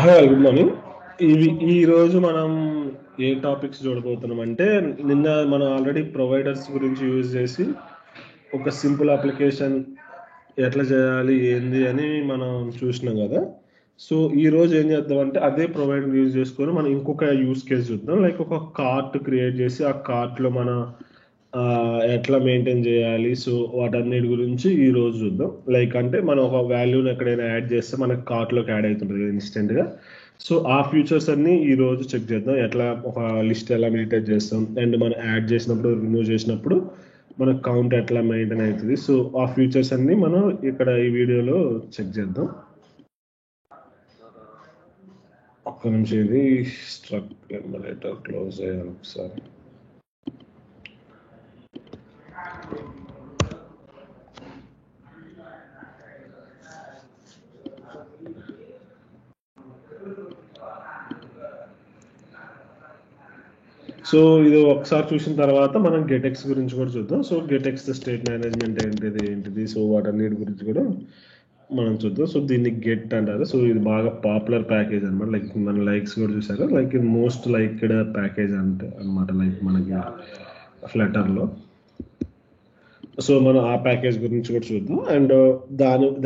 Hi good morning. ఈరోజు మనం ఏ topics చూడబోతున్నాం అంటే, నిన్న మనం ఆల్రెడీ ప్రొవైడర్స్ గురించి యూజ్ చేసి ఒక సింపుల్ అప్లికేషన్ ఎట్లా చేయాలి ఏంది అని మనం చూసినాం కదా. సో ఈరోజు ఏం చేద్దాం అంటే, అదే ప్రొవైడర్ యూజ్ చేసుకొని మనం ఇంకొక యూజ్ కేస్ చూద్దాం. లైక్ ఒక కార్ట్ క్రియేట్ చేసి ఆ కార్ట్లో మన ఎట్లా మెయింటైన్ చేయాలి, సో వాటన్నిటి గురించి ఈ రోజు చూద్దాం. లైక్ అంటే మనం ఒక వాల్యూని ఎక్కడైనా యాడ్ చేస్తే మనకు కార్ట్లోకి యాడ్ అవుతుంటుంది కదా ఇన్స్టెంట్గా. సో ఆ ఫ్యూచర్స్ అన్ని ఈ రోజు చెక్ చేద్దాం. ఎట్లా ఒక లిస్ట్ ఎలా మెయింటైన్ చేస్తాం, అండ్ మనం యాడ్ చేసినప్పుడు రిమూవ్ చేసినప్పుడు మనకు కౌంట్ ఎట్లా మెయింటైన్ అవుతుంది. సో ఆ ఫ్యూచర్స్ అన్ని మనం ఇక్కడ ఈ వీడియోలో చెక్ చేద్దాం. ఒక్క నిమిషం, ఇది స్ట్రక్ ఎమ్యులేటర్ క్లోజ్ అయ్యాను ఒకసారి. సో ఇది ఒకసారి చూసిన తర్వాత మనం గెటెక్స్ గురించి కూడా చూద్దాం. సో గెటెక్స్ స్టేట్ మేనేజ్మెంట్ ఏంటిది, సో వాటన్నిటి గురించి కూడా మనం చూద్దాం. సో దీన్ని గెట్ అంటారు. సో ఇది బాగా పాపులర్ ప్యాకేజ్ అనమాట. లైక్ మన లైక్స్ కూడా చూసారు, లైక్ ఇది మోస్ట్ లైక్డ్ ప్యాకేజ్ అంటే అనమాట, లైక్ మనకి ఫ్లటర్లో. సో మనం ఆ ప్యాకేజ్ గురించి కూడా చూద్దాం. అండ్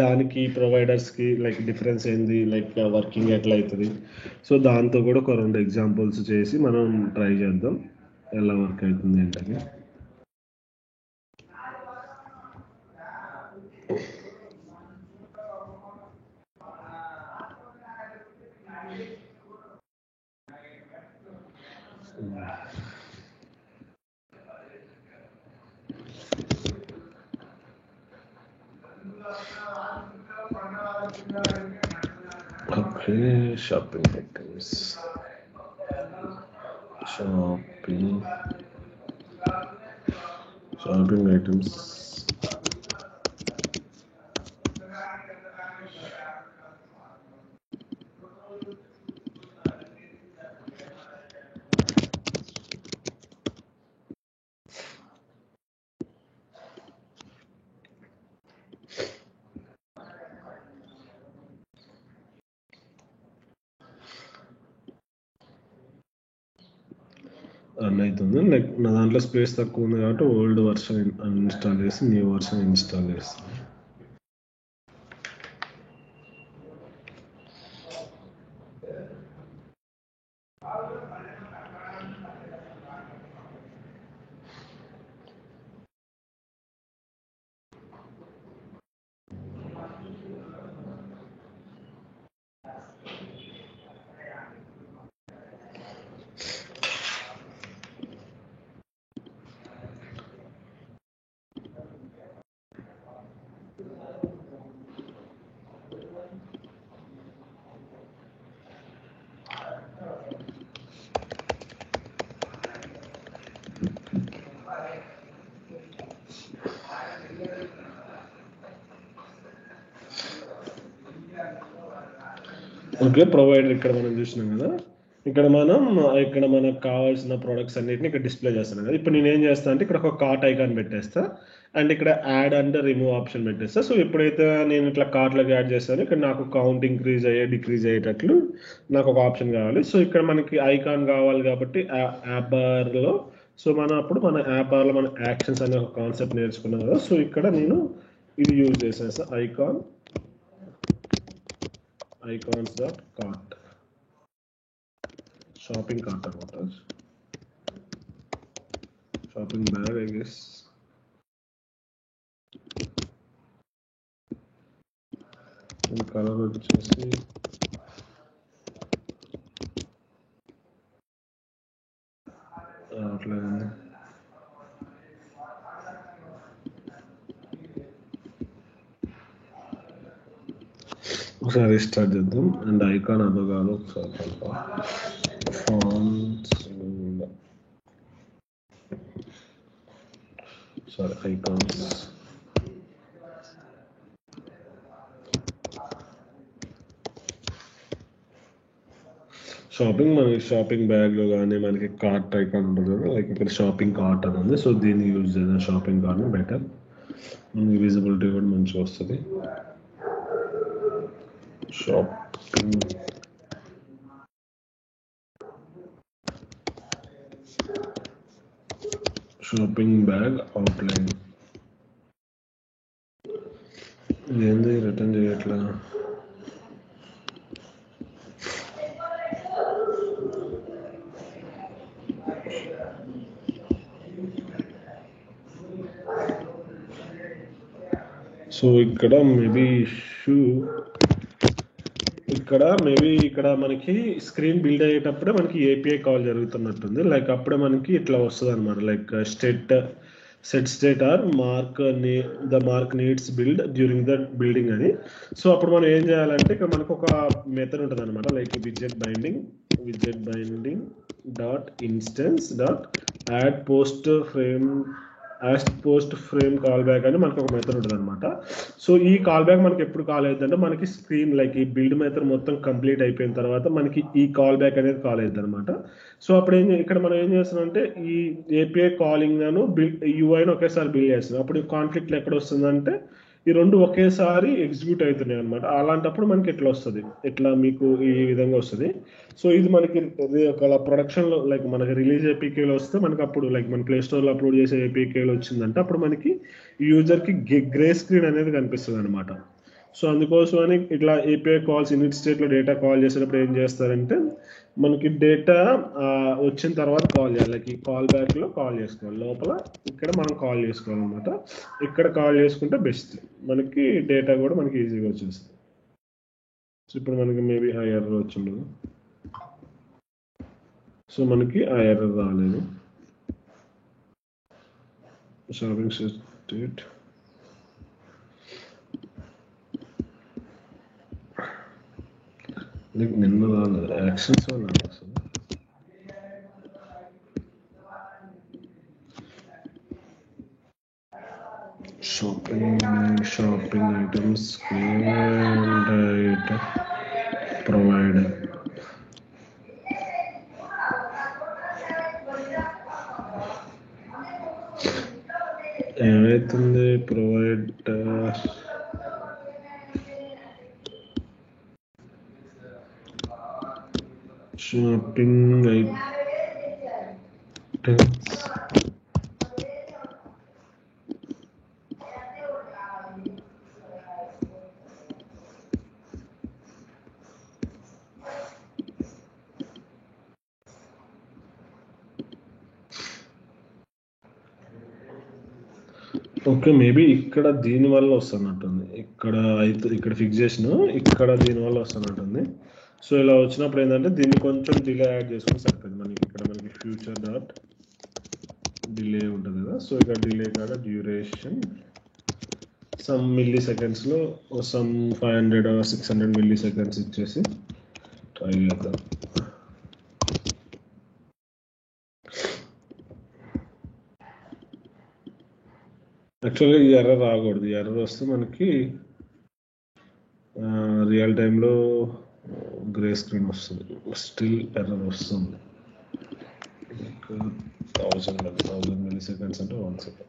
దానికి ప్రొవైడర్స్కి లైక్ డిఫరెన్స్ ఏంది, లైక్ వర్కింగ్ ఎట్లా అవుతుంది. సో దాంతో కూడా ఒక 2 ఎగ్జాంపుల్స్ చేసి మనం ట్రై చేద్దాం ఎలా వర్క్ అవుతుంది ఏంటని. Okay, shopping items, shopping items. Run అవుతుంది. లైక్ నా దాంట్లో స్పేస్ తక్కువ ఉంది కాబట్టి ఓల్డ్ వర్షన్ అన్ఇన్స్టాల్ చేసి న్యూ వర్షన్ ఇన్స్టాల్ చేస్తాను. ఓకే, ప్రొవైడర్ ఇక్కడ మనం చూసినాం కదా. ఇక్కడ మనకు కావాల్సిన ప్రొడక్ట్స్ అన్నిటిని ఇక్కడ డిస్ప్లే చేస్తున్నాం కదా. ఇప్పుడు నేను ఏం చేస్తాను అంటే, ఇక్కడ ఒక కార్ట్ ఐకాన్ పెట్టేస్తా అండ్ ఇక్కడ యాడ్ అండ్ రిమూవ్ ఆప్షన్ పెట్టేస్తా. సో ఎప్పుడైతే నేను ఇట్లా కార్ట్లోకి యాడ్ చేస్తానో ఇక్కడ నాకు కౌంట్ ఇంక్రీజ్ డిక్రీజ్ అయ్యేటట్లు నాకు ఒక ఆప్షన్ కావాలి. సో ఇక్కడ మనకి ఐకాన్ కావాలి కాబట్టి యాప్ బార్లో, సో అప్పుడు మన యాప్ బార్లో మన యాక్షన్స్ అనే ఒక కాన్సెప్ట్ నేర్చుకున్నాం కదా. సో ఇక్కడ నేను ఇది యూజ్ చేసేస్తా, icons.cart, shopping cart అనమాట. Shopping bag I guess. Colour వచ్చేసి అట్లా ఒకసారి స్టార్ట్ చేద్దాం. అండ్ ఐకాన్ అదో కాదు ఒకసారి ఐకాన్స్. షాపింగ్ బ్యాగ్లో కానీ మనకి కార్ట్ ఐకాన్ ఉంటుంది కదా, లైక్ ఇక్కడ షాపింగ్ కార్ట్ అని ఉంది. సో దీన్ని యూజ్ చేద్దాం, షాపింగ్ కార్ట్ని బెటర్, మనకి విజిబిలిటీ కూడా మంచిగా వస్తుంది. షాపింగ్ బ్యాగ్ అవుట్లైన్ ఏంది రిటర్న్ చేయట్లా. సో ఇక్కడ మేబీ ఇక్కడ మనకి స్క్రీన్ బిల్డ్ అయ్యేటప్పుడే మనకి ఏపీఐ కాల్ జరుగుతున్నట్టుంది. లైక్ అప్పుడే మనకి ఇట్లా వస్తుంది అనమాట. Like set state or the mark needs build during the building అని. సో అప్పుడు మనం ఏం చేయాలంటే ఇక్కడ మనకు ఒక మెథడ్ ఉంటుంది అనమాట. లైక్ విజెట్ binding dot instance dot add post frame call back అని మనకు ఒక మెథడ్ ఉంటుంది అనమాట. సో ఈ కాల్ బ్యాక్ మనకి ఎప్పుడు కాల్ అవుతుందంటే మనకి స్క్రీన్ లైక్ ఈ బిల్డ్ మెథడ్ మొత్తం కంప్లీట్ అయిపోయిన తర్వాత మనకి ఈ కాల్ బ్యాక్ అనేది కాల్ అవుతుంది అనమాట. సో అప్పుడు ఇక్కడ మనం ఏం చేస్తున్నాం అంటే ఈ ఏపీఐ కాలింగ్ అను యూఐని ఒకేసారి బిల్డ్ చేస్తున్నాం. అప్పుడు కాన్ఫ్లిక్ట్ ఎక్కడ వస్తుందంటే ఈ రెండు ఒకేసారి ఎగ్జిక్యూట్ అవుతున్నాయి అనమాట. అలాంటప్పుడు మనకి ఎట్లా వస్తుంది, ఎట్లా మీకు ఈ విధంగా వస్తుంది. సో ఇది మనకి ఒక ప్రొడక్షన్లో లైక్ మనకి రిలీజ్ ఏపీకేలో వస్తే మనకి అప్పుడు లైక్ మన ప్లే స్టోర్లో అప్లోడ్ చేసే ఏపీకేలో వచ్చిందంటే అప్పుడు మనకి యూజర్కి గ్రే స్క్రీన్ అనేది కనిపిస్తుంది అనమాట. సో అందుకోసమని ఇట్లా ఏపీఐ కాల్స్ ఇనిట్ స్టేట్లో డేటా కాల్ చేసేటప్పుడు ఏం చేస్తారంటే మనకి డేటా వచ్చిన తర్వాత కాల్ చేయాలి. లైక్ ఈ కాల్ బ్యాక్లో కాల్ చేసుకోవాలి. లోపల ఇక్కడ మనం కాల్ చేసుకోవాలన్నమాట. ఇక్కడ కాల్ చేసుకుంటే బెస్ట్, మనకి డేటా కూడా మనకి ఈజీగా వచ్చేస్తుంది. సో ఇప్పుడు మనకి మేబీ ఆ ఎర్రర్ వచ్చిండదు. సో మనకి ఆ ఎర్రర్ రాలేదు. షాపింగ్ స్టేట్ నిన్న రాలేదు, యాక్షన్స్ వల్ల వస్తుంది. షాపింగ్ ఐటమ్స్ ప్రొవైడర్ ఏమైతుంది provider shopping items okay. Maybe ఇక్కడ దీనివల్ల వస్తున్నట్టుంది. ఇక్కడ ఫిక్స్ చేసిన ఇక్కడ దీనివల్ల వస్తున్నట్టుంది. సో ఇలా వచ్చినప్పుడు ఏంటంటే దీన్ని కొంచెం డిలే యాడ్ చేసుకుని సరిపోయింది. మనకి ఫ్యూచర్ డాట్ డిలే ఉంటుంది కదా. సో ఇక్కడ డిలే కాడ డ్యూరేషన్ సమ్ మిల్లీ సెకండ్స్లో సమ్ 500 or 600 మిల్లీ సెకండ్స్ ఇచ్చేసి ట్రై చేద్దాం. యాక్చువల్గా ఈ ఎర్రర్ రాకూడదు. ఈ ఎర్రర్ వస్తే మనకి రియల్ టైంలో గ్రే స్క్రీన్ వస్తుంది. స్టిల్ ఎర్రర్ వస్తుంది. 1000 మిల్లీ సెకండ్స్ అంటే 1 second.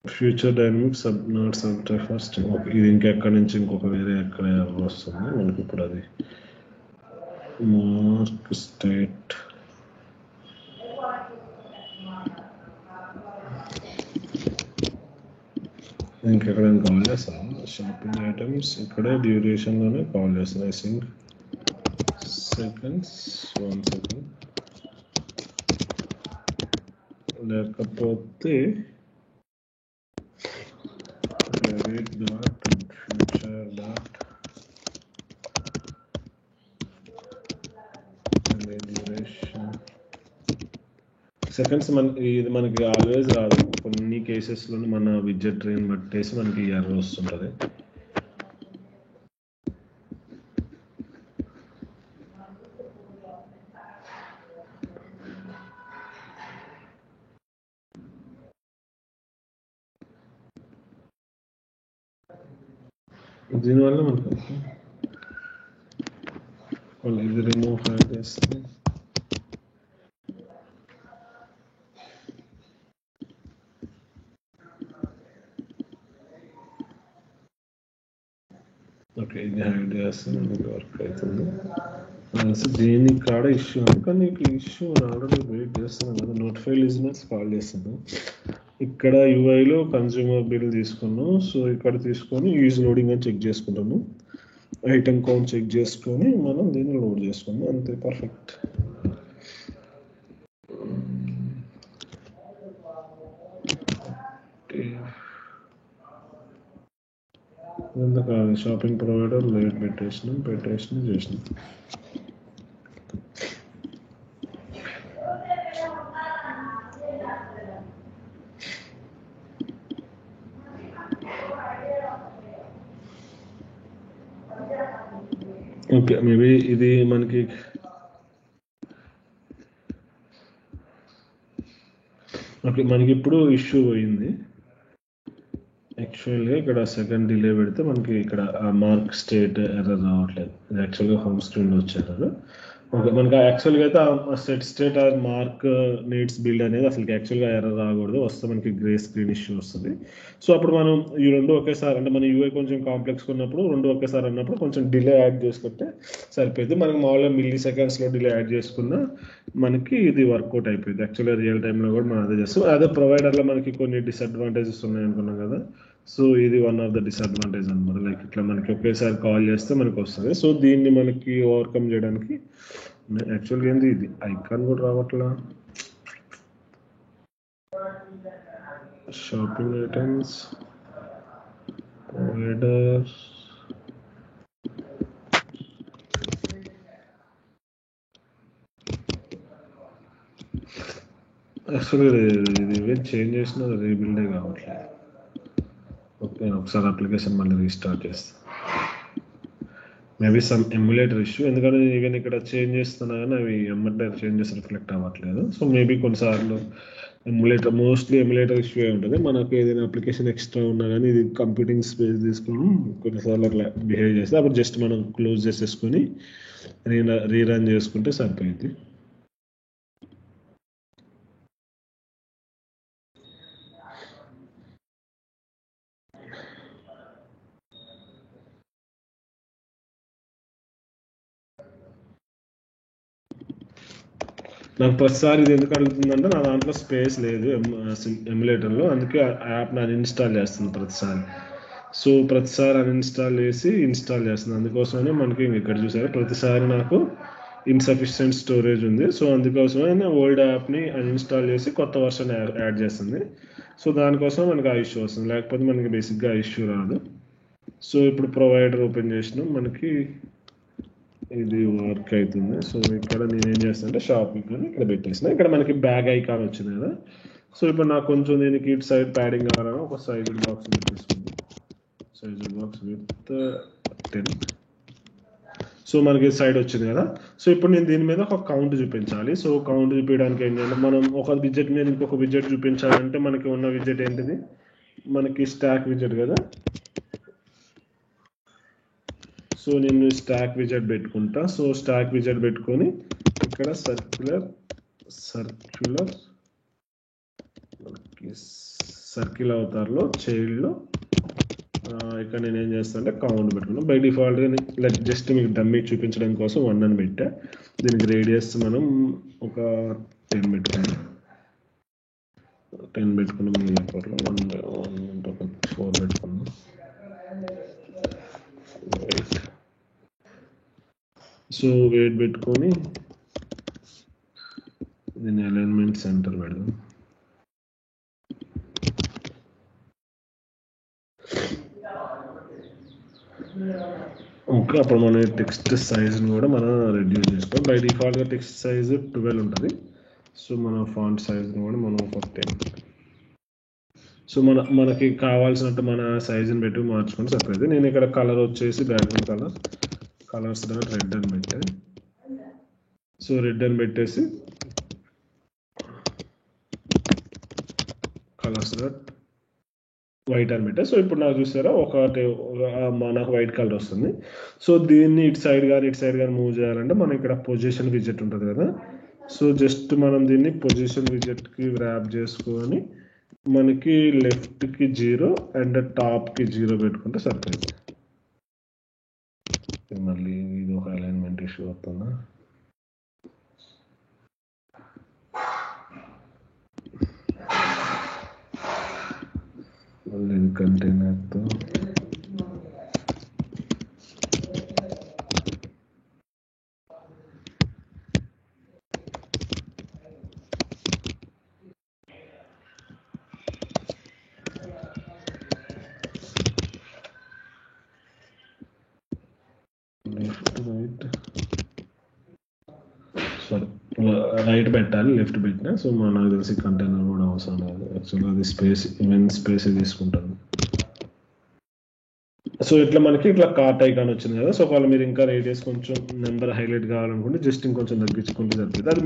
Future dynamic not subject first. ఇది ఇంకెక్కడి నుంచి ఇంకొక వేరే ఎక్కడ ఎర్రర్ వస్తుంది మనకి. ఇప్పుడు అది మార్క్ స్టేట్ ఇంకెక్కడైనా కాల్ చేస్తాను. షాపింగ్ ఐటమ్స్ ఇక్కడే డ్యూరేషన్లోనే కాల్ చేస్తాను. I think seconds 1 second. లేకపోతే ఫ్యూచర్ డాట్ డ్యూరేషన్ సెకండ్స్. ఇది మనకి ఆల్వేస్ రాదు. కొన్ని కేసెస్లో మన విడ్జెట్ ట్రైన్ బట్టేసి మనకి ఎర్రర్ వస్తుంటుంది. దీనివల్ల మనకు ఇది రిమూవ్ చేస్తే ఓకే, ఇది హైడ్ చేస్తాను, ఇది వర్క్ అవుతుంది. దీనికి కాడ ఇష్యూ ఉంది, కానీ నీకు ఇష్యూ ఆల్రెడీ వెయిట్ చేస్తున్నాను కదా. నోటిఫై లిజనర్స్ కాల్ చేస్తున్నాను. ఇక్కడ యూఐలో కన్స్యూమర్ బిల్ తీసుకున్నాను. సో ఇక్కడ తీసుకొని యూజ్ లోడింగ్ అని చెక్ చేసుకుంటాము. ఐటమ్ కౌంట్ చెక్ చేసుకొని మనం దీన్ని లోడ్ చేసుకుందాం, అంతే. పర్ఫెక్ట్. ఎందుకు షాపింగ్ ప్రొవైడర్ లేట్ పెట్టేసిన చేసినాం. ఓకే, మేబీ ఇది మనకి ఓకే, మనకి ఇప్పుడు ఇష్యూ పోయింది. యాక్చువల్గా ఇక్కడ సెకండ్ డిలే పెడితే మనకి ఇక్కడ మార్క్ స్టేట్ ఎర్రర్ రావట్లేదు. ఇది యాక్చువల్గా హోమ్ స్క్రీన్లో వచ్చారు. ఓకే, మనకి యాక్చువల్గా అయితే set state or mark needs build అనేది అసలు యాక్చువల్గా ఎర్రర్ రాకూడదు, వస్తే మనకి గ్రే స్క్రీన్ ఇష్యూ వస్తుంది. సో అప్పుడు మనం ఈ రెండు ఒకేసారి, అంటే మన యూఐ కొంచెం కాంప్లెక్స్ ఉన్నప్పుడు రెండు ఒకేసారి అన్నప్పుడు కొంచెం డిలే యాడ్ చేసుకుంటే సరిపోయింది. మనకి మామూలుగా మిల్లీ సెకండ్స్లో డిలే యాడ్ చేసుకున్న మనకి ఇది వర్కౌట్ అయిపోయింది. యాక్చువల్గా రియల్ టైంలో కూడా మనం అదే చేస్తాం. అదే ప్రొవైడర్లో మనకి కొన్ని డిసడ్వాంటేజెస్ ఉన్నాయి అనుకున్నాం కదా. సో ఇది వన్ ఆఫ్ ద డిసడ్వాంటేజ్ అనమాట. లైక్ ఇట్లా మనకి ఒకేసారి కాల్ చేస్తే మనకి వస్తుంది. సో దీన్ని మనకి ఓవర్కమ్ చేయడానికి యాక్చువల్గా ఏంది ఇది ఐకాన్ కూడా రావట్లా. షాపింగ్ ఐటమ్స్ ప్రొవైడర్, యాక్చువల్గా ఇది ఈవెన్ చేంజ్ చేసినా రీబిల్డే కావట్లేదు. ఓకే, ఒకసారి అప్లికేషన్ మళ్ళీ రీస్టార్ట్ చేస్తాను. మేబీ సమ్ ఎమ్యులేటర్ ఇష్యూ, ఎందుకంటే ఈవెన్ ఇక్కడ చేంజ్ చేస్తున్నా కానీ అవి ఎమ్మటే చేంజెస్ రిఫ్లెక్ట్ అవ్వట్లేదు. సో మేబీ కొన్నిసార్లు ఎమ్యులేటర్, మోస్ట్లీ ఎమ్యులేటర్ ఇష్యూ ఉంటుంది. మనకు ఏదైనా అప్లికేషన్ ఎక్స్ట్రా ఉన్నా కానీ ఇది కంప్యూటింగ్ స్పేస్ తీసుకొని కొన్నిసార్లు అట్లా బిహేవ్ చేస్తే అప్పుడు జస్ట్ మనం క్లోజ్ చేసేసుకొని రీరన్ చేసుకుంటే సరిపోయింది. నాకు ప్రతిసారి ఇది ఎందుకు అడుగుతుందంటే నా దాంట్లో స్పేస్ లేదు ఎమ్యులేటర్లో, అందుకే యాప్ని అన్ఇన్స్టాల్ చేస్తుంది ప్రతిసారి. సో ప్రతిసారి అన్ఇన్స్టాల్ చేసి ఇన్స్టాల్ చేస్తుంది. అందుకోసమే మనకి ఇక్కడ చూసారు ప్రతిసారి నాకు ఇన్సఫిషియెంట్ స్టోరేజ్ ఉంది. సో అందుకోసమే నేను ఓల్డ్ యాప్ని అన్ఇన్స్టాల్ చేసి కొత్త వర్షన్ యాడ్ చేస్తుంది. సో దానికోసం మనకి ఆ ఇష్యూ వస్తుంది, లేకపోతే మనకి బేసిక్గా ఆ ఇష్యూ రాదు. సో ఇప్పుడు ప్రొవైడర్ ఓపెన్ చేసినాం, మనకి ఇది వర్క్ అవుతుంది. సో ఇక్కడ నేనేం చేస్తాను అంటే షాపింగ్ అని ఇక్కడ పెట్టేసిన, ఇక్కడ మనకి బ్యాగ్ ఐకాన్ వచ్చింది కదా. సో ఇప్పుడు నాకు కొంచెం దీనికి ఇటు సైడ్ ప్యాడింగ్ కావాలని ఒక సైజ్ బాక్స్ పెట్టేసుకుంది, సైజ్ బాక్స్ విత్ 10. సో మనకి సైడ్ వచ్చింది కదా. సో ఇప్పుడు నేను దీని మీద ఒక కౌంట్ చూపించాలి. సో కౌంట్ చూపించడానికి ఏంటంటే మనం ఒక విజెట్ మీద ఇంకొక విజెట్ చూపించాలంటే మనకి ఉన్న విజెట్ ఏంటిది, మనకి స్టాక్ విజెట్ కదా. సో నేను స్టాక్ విజెట్ పెట్టుకుంటా. సో స్టాక్ విజెట్ పెట్టుకొని ఇక్కడ సర్కిల్ అవతార్లో చైల్డ్లో ఇక్కడ నేను ఏం చేస్తాను అంటే కౌంట్ పెట్టుకున్నాను. బై డిఫాల్ట్గా లైక్ జస్ట్ మీకు డమ్మీ చూపించడం కోసం 1 అని పెట్టా. దీనికి రేడియస్ మనం ఒక 10 పెట్టుకున్నాం. 10 పెట్టుకున్నాం. మీ నెంబర్లో 4 పెట్టుకున్నాం. సో వెయిట్ పెట్టుకొని దీన్ని అలైన్మెంట్ సెంటర్ పెడదాం. ఓకే, అప్పుడు మన టెక్స్ట్ సైజ్ని కూడా మనం రెడ్యూస్ చేసుకోవాలి. బై డిఫాల్ట్గా టెక్స్ట్ సైజ్ 12 ఉంటుంది. సో మన ఫాంట్ సైజ్ని కూడా మనం 10. సో మనకి కావాల్సినట్టు మన సైజుని పెట్టి మార్చుకుంటే సరిపోయింది. నేను ఇక్కడ కలర్ వచ్చేసి బ్యాక్గ్రౌండ్ కలర్స్ రెడ్ అని పెట్టాను. సో రెడ్ అని పెట్టేసి కలర్స్ వైట్ అని పెట్టా. సో ఇప్పుడు నాకు చూసారా నాకు వైట్ కలర్ వస్తుంది. సో దీన్ని ఇటు సైడ్ కానీ మూవ్ చేయాలంటే మనం ఇక్కడ పొజిషన్ విజెట్ ఉంటుంది కదా. సో జస్ట్ మనం దీన్ని పొజిషన్ విజెట్కి ర్యాప్ చేసుకొని మనకి లెఫ్ట్కి 0 అండ్ టాప్కి 0 పెట్టుకుంటే సరిపోయింది. మళ్ళీ ఇది ఒక అలైన్మెంట్ ఇష్యూ అవుతుందా? మళ్ళీ కంటైనర్తో రైట్ పెట్టాలి, లెఫ్ట్ పెట్టినా. సో నాకు తెలిసి కంటైనర్ కూడా అవసరం లేదు. యాక్చువల్గా అది స్పేస్, ఈవెన్ స్పేస్ తీసుకుంటాను. సో ఇట్లా మనకి ఇట్లా కార్ట్ ఐకాన్ వచ్చింది కదా. సో ఒకవేళ మీరు ఇంకా రేడియస్ కొంచెం నెంబర్ హైలైట్ కావాలనుకుంటే జస్ట్ ఇంకొంచెం తగ్గించుకుంటే సరిపోతుంది. అది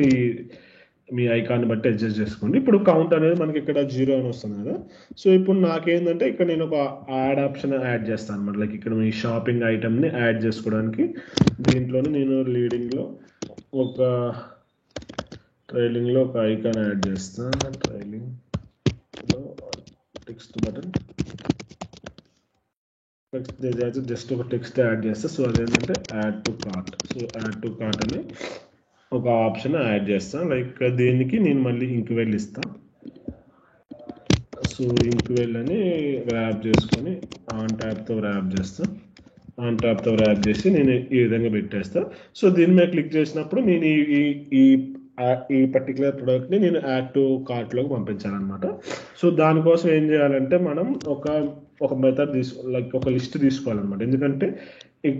మీ ఐకాన్ని బట్టి అడ్జస్ట్ చేసుకోండి. ఇప్పుడు కౌంట్ అనేది మనకి ఇక్కడ 0 అని వస్తుంది కదా. సో ఇప్పుడు నాకేంటంటే ఇక్కడ నేను ఒక యాడ్ ఆప్షన్ యాడ్ చేస్తాను అనమాట. లైక్ ఇక్కడ మీ షాపింగ్ ఐటమ్ని యాడ్ చేసుకోవడానికి దీంట్లోనే నేను లీడింగ్లో ఒక ట్రైలింగ్లో ఒక ఐకాన్ యాడ్ చేస్తాను. ట్రైలింగ్లో టెక్స్ట్ బటన్ జస్ట్ ఒక టెక్స్ట్ యాడ్ చేస్తా. సో అదేంటంటే add to cart. So add to cart అని ఒక ఆప్షన్ యాడ్ చేస్తాను. లైక్ దీనికి నేను మళ్ళీ ఇంక్వెల్ ఇస్తాను. సో ఇంక్వెల్ అని ర్యాప్ చేసుకొని ఆన్ ట్యాబ్తో ర్యాప్ చేస్తాను. ఆన్ ట్యాబ్తో ర్యాప్ చేసి నేను ఈ విధంగా పెట్టేస్తాను. సో దీని మీద క్లిక్ చేసినప్పుడు నేను ఈ పర్టికులర్ ప్రోడక్ట్ని నేను యాడ్ టు కార్ట్లోకి పంపించాలన్నమాట. సో దానికోసం ఏం చేయాలంటే మనం ఒక మెథడ్ లైక్ ఒక లిస్ట్ తీసుకోవాలన్నమాట. ఎందుకంటే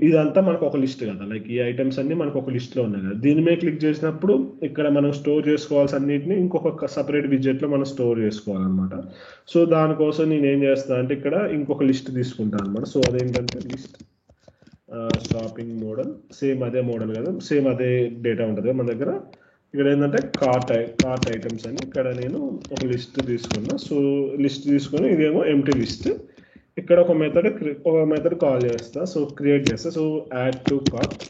ఇదంతా మనకు ఒక లిస్ట్ కదా. లైక్ ఈ ఐటమ్స్ అన్ని మనకు ఒక లిస్ట్లో ఉన్నాయి కదా. దీని మీద క్లిక్ చేసినప్పుడు ఇక్కడ మనం స్టోర్ చేసుకోవాల్సిన అన్నిటిని ఇంకొక సపరేట్ విజెట్లో మనం స్టోర్ చేసుకోవాలన్నమాట. సో దానికోసం నేను ఏం చేస్తాను అంటే ఇక్కడ ఇంకొక లిస్ట్ తీసుకుంటాను అనమాట. సో అదేంటంటే లిస్ట్ షాపింగ్ మోడల్, సేమ్ అదే మోడల్ కదా, సేమ్ అదే డేటా ఉంటుంది కదా మన దగ్గర. ఇక్కడ ఏంటంటే కార్ట్ ఐటమ్స్ అని ఇక్కడ నేను ఒక లిస్ట్ తీసుకున్నా. సో లిస్ట్ తీసుకొని ఇదేమో ఎంటీ లిస్ట్. ఇక్కడ ఒక మెథడ్ కాల్ చేస్తా. సో క్రియేట్ చేస్తా. So add to cart.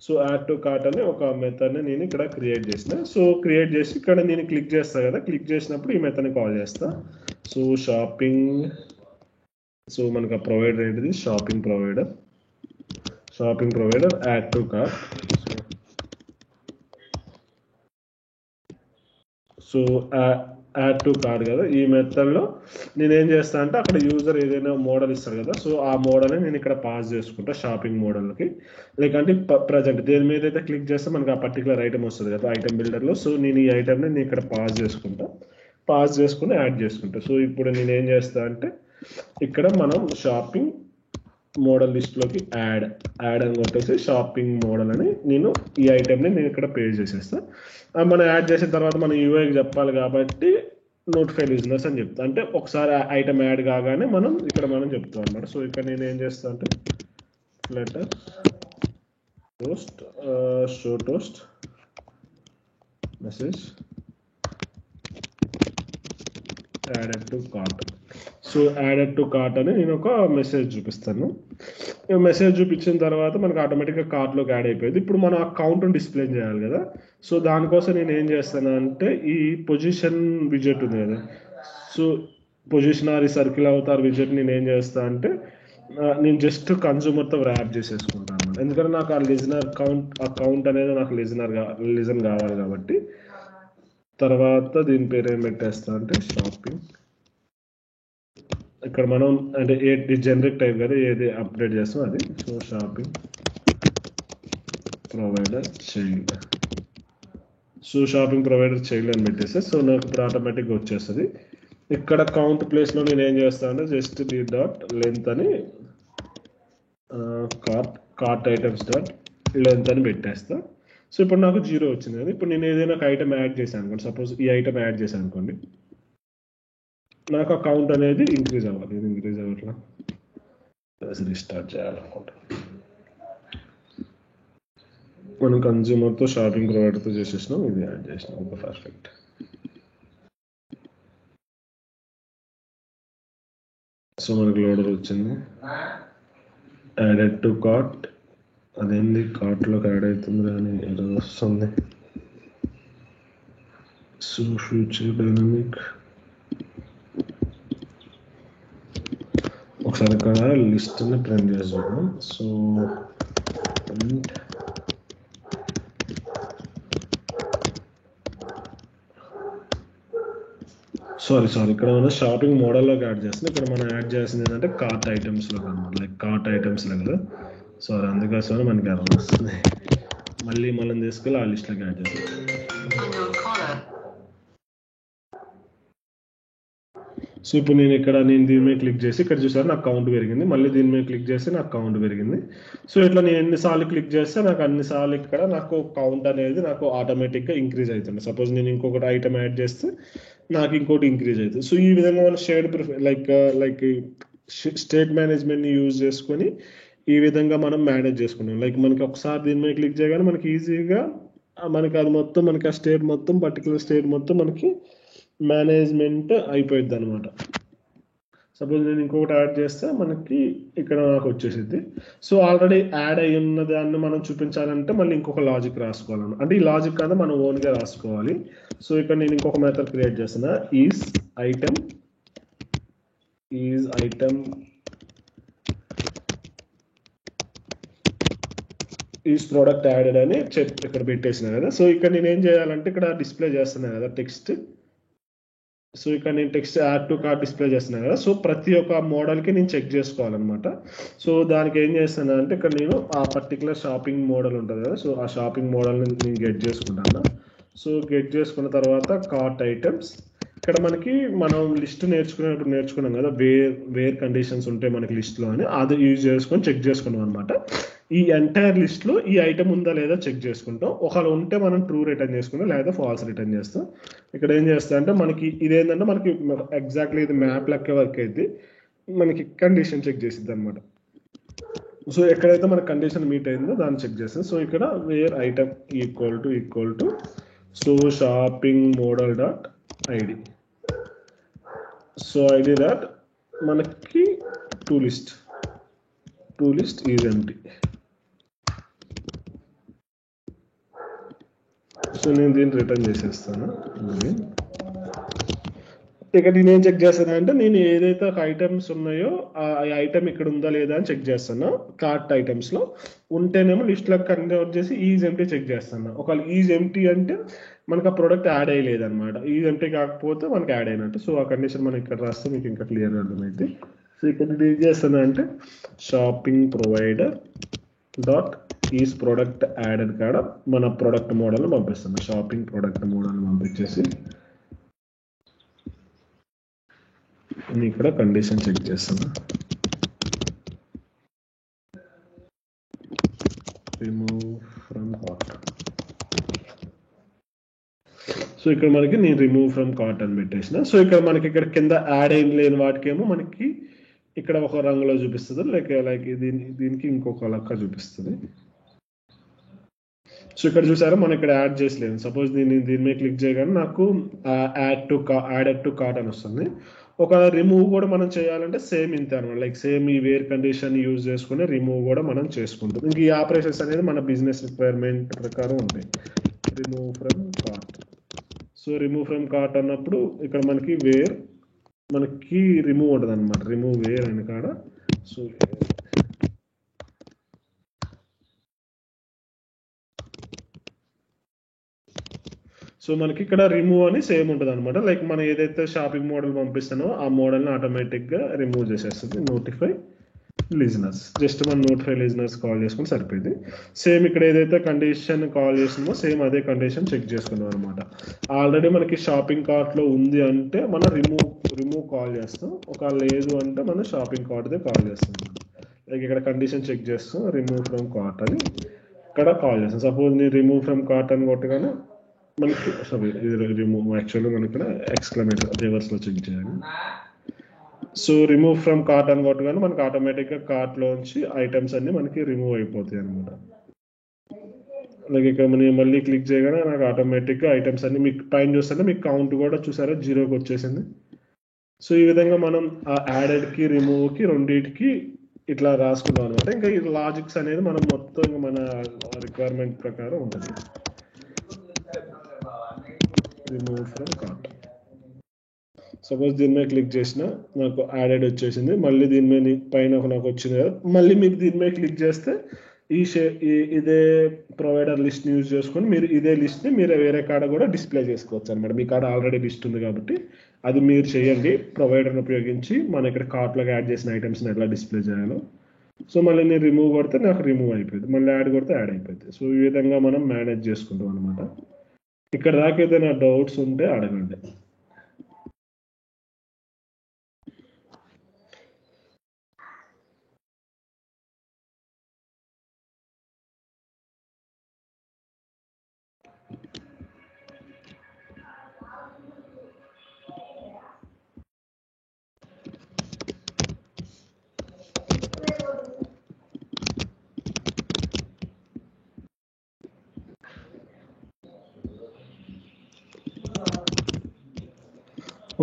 So add to cart అని ఒక మెథడ్ని నేను ఇక్కడ క్రియేట్ చేసిన. సో క్రియేట్ చేసి ఇక్కడ నేను క్లిక్ చేస్తా కదా. క్లిక్ చేసినప్పుడు ఈ మెథడ్ని కాల్ చేస్తా. సో సో మనకు ఆ ప్రొవైడర్ ఏంటిది? Shopping provider add to cart. So add to cart కదా. ఈ మెథడ్లో నేను ఏం చేస్తాను అంటే అక్కడ యూజర్ ఏదైనా మోడల్ ఇస్తాడు కదా. సో ఆ మోడల్ని నేను ఇక్కడ పాస్ చేసుకుంటా షాపింగ్ మోడల్కి. లైక్ అంటే ప్రజెంట్ దేని మీద అయితే క్లిక్ చేస్తే మనకి ఆ పర్టికులర్ ఐటమ్ వస్తుంది కదా ఐటమ్ బిల్డర్లో. సో నేను ఈ ఐటమ్ని నేను ఇక్కడ పాస్ చేసుకుని యాడ్ చేసుకుంటా. సో ఇప్పుడు నేను ఏం చేస్తా అంటే ఇక్కడ మనం షాపింగ్ మోడల్ లిస్ట్లోకి యాడ్ అని కొట్టేసి షాపింగ్ మోడల్ అని నేను ఈ ఐటమ్ని నేను ఇక్కడ పే చేసేస్తా. మనం యాడ్ చేసిన తర్వాత మనం యూఐకి చెప్పాలి కాబట్టి నోటిఫై లిజనర్స్ అని చెప్తా. అంటే ఒకసారి ఐటమ్ యాడ్ కాగానే మనం చెప్తాం అనమాట. సో ఇక్కడ నేను ఏం చేస్తా అంటే Flutter toast show toast message added to cart. So added to cart అని నేను ఒక మెసేజ్ చూపిస్తాను. మెసేజ్ చూపించిన తర్వాత మనకు ఆటోమేటిక్గా కార్ట్లోకి యాడ్ అయిపోయింది. ఇప్పుడు మనం ఆ కౌంట్ని డిస్ప్లే చేయాలి కదా. సో దానికోసం నేను ఏం చేస్తాను అంటే ఈ పొజిషన్ విజెట్ ఉంది కదా. సో పొజిషన్ ఈ సర్కిల్ అవతార్ విజెట్ నేను ఏం చేస్తాను అంటే నేను జస్ట్ కన్జ్యూమర్తో ర్యాప్ చేసేసుకుంటాను అనమాట. ఎందుకంటే నాకు ఆ లిజనర్ కౌంట్ అనేది నాకు లిజన్ కావాలి కాబట్టి. తర్వాత దీని పేరు ఏం పెట్టేస్తా అంటే షాపింగ్. ఇక్కడ మనం అంటే ఏది జనరిక్ టైప్ కదా, ఏది అప్డేట్ చేస్తాం అది. So shopping provider child. So shopping provider child అని పెట్టేస్తే సో నాకు ఇప్పుడు ఆటోమేటిక్గా వచ్చేస్తుంది. ఇక్కడ కౌంట్ ప్లేస్లో నేను ఏం చేస్తాను అంటే జస్ట్ ది డాట్ లెంత్ అని కార్ట్ ఐటమ్స్ డాట్ లెంత్ అని పెట్టేస్తా. సో ఇప్పుడు నాకు 0 వచ్చింది కదా. ఇప్పుడు నేను ఏదైనా ఒక ఐటమ్ యాడ్ చేశాను అనుకోండి, సపోజ్ ఈ ఐటమ్ యాడ్ చేశాను అనుకోండి, నాకు ఆ కౌంట్ అనేది ఇంక్రీజ్ అవ్వాలి. ఇది ఇంక్రీజ్ అవ్వట్లా, రీస్టార్ట్ చేయాలనుకుంటా. మనం కన్జ్యూమర్తో షాపింగ్ ప్రొవైడర్తో చేసేసినాం, ఇది యాడ్ చేసినాం. ఒక పర్ఫెక్ట్. సో మనకి లోడర్ వచ్చింది. Added to cart. అదేంది కార్ట్లోకి యాడ్ అవుతుంది కానీ ఏదో వస్తుంది. సో ఫ్యూచర్ డైనమిక్ ఒకసారి ఇక్కడ లిస్ట్ని ప్రింట్ చేద్దాం. సో సారీ ఇక్కడ మనం షాపింగ్ మోడల్లోకి యాడ్ చేస్తున్నాం. ఇక్కడ మనం యాడ్ చేసింది ఏంటంటే కార్ట్ ఐటమ్స్లో అనమాట, లైక్ కార్ట్ ఐటమ్స్లో కదా. సారీ, అందుకోసమని మనకి అర్థం వస్తుంది. మళ్ళీ మనం తీసుకెళ్ళి ఆ లిస్ట్లోకి యాడ్ చేస్తాం. సో ఇప్పుడు నేను దీని మీద క్లిక్ చేసి ఇక్కడ చూసారు నాకు కౌంట్ పెరిగింది. మళ్ళీ దీని మీద క్లిక్ చేస్తే నాకు కౌంట్ పెరిగింది. సో ఇట్లా నేను ఎన్నిసార్లు క్లిక్ చేస్తే నాకు అన్నిసార్లు ఇక్కడ నాకు కౌంట్ అనేది నాకు ఆటోమేటిక్గా ఇంక్రీజ్ అవుతుంది. సపోజ్ నేను ఇంకొకటి ఐటమ్ యాడ్ చేస్తే నాకు ఇంకోటి ఇంక్రీజ్ అవుతుంది. సో ఈ విధంగా మనం షేర్డ్ లైక్ స్టేట్ మేనేజ్మెంట్ని యూజ్ చేసుకొని ఈ విధంగా మనం మేనేజ్ చేసుకున్నాం. లైక్ మనకి ఒకసారి దీని మీద క్లిక్ చేయగానే మనకి ఈజీగా మనకి అది మొత్తం మనకి ఆ స్టేట్ మొత్తం పర్టికులర్ స్టేట్ మొత్తం మనకి మేనేజ్మెంట్ అయిపోయింది అనమాట. సపోజ్ నేను ఇంకొకటి యాడ్ చేస్తే మనకి ఇక్కడ నాకు వచ్చేసింది. సో ఆల్రెడీ యాడ్ అయి ఉన్న దాన్ని మనం చూపించాలంటే మళ్ళీ ఇంకొక లాజిక్ రాసుకోవాలన్నమాట. అంటే ఈ లాజిక్ కదా మనం ఓన్గా రాసుకోవాలి. సో ఇక్కడ నేను ఇంకొక మెథడ్ క్రియేట్ చేస్తున్నా. Is item is product added అని ఇక్కడ పెట్టేసిన కదా. సో ఇక్కడ నేను ఏం చేయాలంటే ఇక్కడ డిస్ప్లే చేస్తున్నా కదా టెక్స్ట్. సో ఇక్కడ నేను text add to cart display చేస్తున్నాను కదా. సో ప్రతి ఒక్క మోడల్కి నేను చెక్ చేసుకోవాలన్నమాట. సో దానికి ఏం చేస్తాను అంటే ఇక్కడ నేను ఆ పర్టికులర్ షాపింగ్ మోడల్ ఉంటుంది కదా. సో ఆ షాపింగ్ మోడల్ని నేను గెట్ చేసుకుంటాను. సో గెట్ చేసుకున్న తర్వాత కార్ట్ ఐటమ్స్ ఇక్కడ మనకి మనం లిస్ట్ నేర్చుకున్నాం కదా, వేర్ కండిషన్స్ ఉంటాయి మనకి లిస్ట్లో అని, అది యూజ్ చేసుకొని చెక్ చేసుకున్నాం అనమాట. ఈ ఎంటైర్ లిస్ట్లో ఈ ఐటమ్ ఉందా లేదా చెక్ చేసుకుంటాం. ఒకవేళ ఉంటే మనం ట్రూ రిటర్న్ చేసుకుంటాం, లేదా ఫాల్స్ రిటర్న్ చేస్తాం. ఇక్కడ ఏం చేస్తా అంటే మనకి ఇదేంటంటే మనకి ఎగ్జాక్ట్లీ ఇది మ్యాప్ లెక్క వర్క్ అయితే మనకి కండిషన్ చెక్ చేసిద్ది అనమాట. సో ఎక్కడైతే మన కండిషన్ మీట్ అయిందో దాన్ని చెక్ చేస్తాం. సో ఇక్కడ where item equal to so shopping model dot ID. So ID dot మనకి to list is empty. So నేను దీన్ని రిటర్న్ చేసేస్తాను. ఇక్కడ నేను ఏం చెక్ చేస్తాను అంటే నేను ఏదైతే ఒక ఐటమ్స్ ఉన్నాయో ఆ ఐటమ్ ఇక్కడ ఉందా లేదా అని చెక్ చేస్తాను. కార్ట్ ఐటమ్స్లో ఉంటేనేమో లిస్ట్లోకి కన్వర్ట్ చేసి ఈజ్ ఎంప్టీ చెక్ చేస్తాను. ఒకవేళ ఈజ్ ఎంప్టీ అంటే మనకు ఆ ప్రోడక్ట్ యాడ్ అయ్యలేదు అనమాట. ఈజ్ ఎంప్టీ కాకపోతే మనకి యాడ్ అయినట్టు. సో ఆ కండిషన్ మనం ఇక్కడ రాస్తే మీకు ఇంకా క్లియర్గా అర్థమైంది. సో ఇక్కడ నేను ఏం చేస్తాను అంటే shopping provider dot is product added కాడ మన ప్రోడక్ట్ మోడల్ని పంపిస్తాను. షాపింగ్ ప్రోడక్ట్ మోడల్ని పంపించేసి నేను ఇక్కడ కండిషన్ చెక్ చేస్తాను. Remove from cart. సో ఇక్కడ మనకి నేను రిమూవ్ ఫ్రమ్ కార్ట్ అని పెట్టేసిన. సో ఇక్కడ మనకి ఇక్కడ కింద యాడ్ అయిన లేని వాటికేమో మనకి ఇక్కడ ఒక రంగులో చూపిస్తుంది, లైక్ దీనికి ఇంకొక లెక్క చూపిస్తుంది. సో ఇక్కడ చూసారా మనం ఇక్కడ యాడ్ చేసలేదు. సపోజ్ దీని మీద క్లిక్ చేయగానే నాకు యాడెడ్ టు కార్ట్ అని వస్తుంది. ఒక రిమూవ్ కూడా మనం చేయాలంటే సేమ్ ఇంతే అనమాట. లైక్ సేమ్ ఈ వేర్ కండిషన్ యూజ్ చేసుకుని రిమూవ్ కూడా మనం చేసుకుంటాం. ఇంక ఈ ఆపరేషన్స్ అనేది మన బిజినెస్ రిక్వైర్మెంట్ ప్రకారం ఉంటాయి. Remove from cart. So remove from cart అన్నప్పుడు ఇక్కడ మనకి వేర్ మనకి రిమూవ్ ఉంటుంది అనమాట. రిమూవ్ వేర్ అని కాడ. సో మనకి ఇక్కడ రిమూవ్ అని సేమ్ ఉంటుంది అనమాట. లైక్ మనం ఏదైతే షాపింగ్ మోడల్ పంపిస్తానో ఆ మోడల్ని ఆటోమేటిక్గా రిమూవ్ చేసేస్తుంది. నోటిఫై లిజనర్స్, జస్ట్ మనం నోటిఫై లిజనర్స్ కాల్ చేసుకుని సరిపోయింది. సేమ్ ఇక్కడ ఏదైతే కండిషన్ కాల్ చేస్తున్నామో సేమ్ అదే కండిషన్ చెక్ చేసుకున్నాం అనమాట. ఆల్రెడీ మనకి షాపింగ్ కార్ట్లో ఉంది అంటే మనం రిమూవ్ కాల్ చేస్తాం. ఒకవేళ లేదు అంటే మనం షాపింగ్ కార్ట్దే కాల్ చేస్తాం. లైక్ ఇక్కడ కండిషన్ చెక్ చేస్తాం, రిమూవ్ ఫ్రమ్ కార్ట్ అని ఇక్కడ కాల్ చేస్తాం. సపోజ్ నేను రిమూవ్ ఫ్రమ్ కార్ట్ అని కొట్టగానే మనకి ఇది రిమూవ్, యాక్చువల్గా మనకి ఇక్కడ ఎక్స్క్లమేటర్ రివర్స్లో చెక్ చేయాలి. సో రిమూవ్ ఫ్రమ్ కార్ట్ అని కొట్టగానే మనకి ఆటోమేటిక్గా కార్ట్లోంచి ఐటమ్స్ అన్ని మనకి రిమూవ్ అయిపోతాయి అనమాట. అలాగే ఇక్కడ మనం మళ్ళీ క్లిక్ చేయగానే నాకు ఆటోమేటిక్గా ఐటమ్స్ అన్ని మీకు పైన చూస్తుంటే మీకు కౌంట్ కూడా చూసారా 0కి వచ్చేసింది. సో ఈ విధంగా మనం ఆ యాడెడ్కి రిమూవ్కి రెండింటికి ఇట్లా రాసుకున్నాం అనమాట. ఇంకా ఈ లాజిక్స్ అనేది మనం మొత్తం మన రిక్వైర్మెంట్ ప్రకారం ఉంటుంది. Remove from cart. సపోజ్ దీని మీద క్లిక్ చేసిన నాకు యాడెడ్ వచ్చేసింది. మళ్ళీ దీని మీద పైన నాకు వచ్చింది కదా, మళ్ళీ మీరు దీని మీద క్లిక్ చేస్తే ఇదే ప్రొవైడర్ లిస్ట్ యూజ్ చేసుకొని మీరు ఇదే లిస్ట్ని మీరు వేరే కాడ కూడా డిస్ప్లే చేసుకోవచ్చు అనమాట. మీ కాడ ఆల్రెడీ లిస్ట్ ఉంది కాబట్టి అది మీరు చేయండి. ప్రొవైడర్ని ఉపయోగించి మన ఇక్కడ కార్ట్లోకి యాడ్ చేసిన ఐటమ్స్ని ఎలా డిస్ప్లే చేయాలో. సో మళ్ళీ నేను రిమూవ్ కొడితే నాకు రిమూవ్ అయిపోయింది, మళ్ళీ యాడ్ కొడితే యాడ్ అయిపోయింది. సో ఈ విధంగా మనం మేనేజ్ చేసుకుంటాం అనమాట. ఇక్కడ దాకా ఏదైనా డౌట్స్ ఉంటే అడగండి.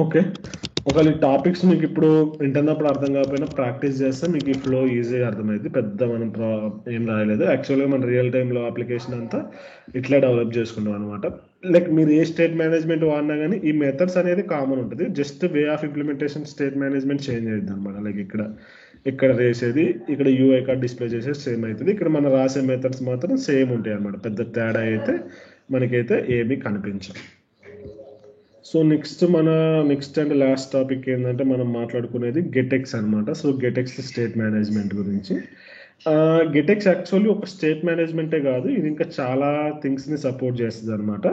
ఓకే, ఒకవేళ ఈ టాపిక్స్ మీకు ఇప్పుడు వింటున్నప్పుడు అర్థం కాకపోయినా ప్రాక్టీస్ చేస్తే మీకు ఈ ఫ్లో ఈజీగా అర్థమైంది. పెద్ద మనం ఏం రాయలేదు. యాక్చువల్గా మన రియల్ టైంలో అప్లికేషన్ అంతా ఇట్లా డెవలప్ చేసుకుంటాం అనమాట. లైక్ మీరు ఏ స్టేట్ మేనేజ్మెంట్ వాడినా కానీ ఈ మెథడ్స్ అనేది కామన్ ఉంటుంది. Just way of implementation state management change అవుతుంది అనమాట. లైక్ ఇక్కడ వేసేది ఇక్కడ యూఐ కార్డ్ డిస్ప్లే చేసేది సేమ్ అవుతుంది. ఇక్కడ మనం రాసే మెథడ్స్ మాత్రం సేమ్ ఉంటాయి అనమాట. పెద్ద తేడా అయితే మనకైతే ఏమీ కనిపించవు. So next and last topic ఏంటంటే మనం మాట్లాడుకునేది గెటెక్స్ అనమాట. సో గెటెక్స్ స్టేట్ మేనేజ్మెంట్ గురించి. గెటెక్స్ యాక్చువల్లీ ఒక స్టేట్ మేనేజ్మెంటే కాదు, ఇది ఇంకా చాలా థింగ్స్ని సపోర్ట్ చేస్తుంది అనమాట.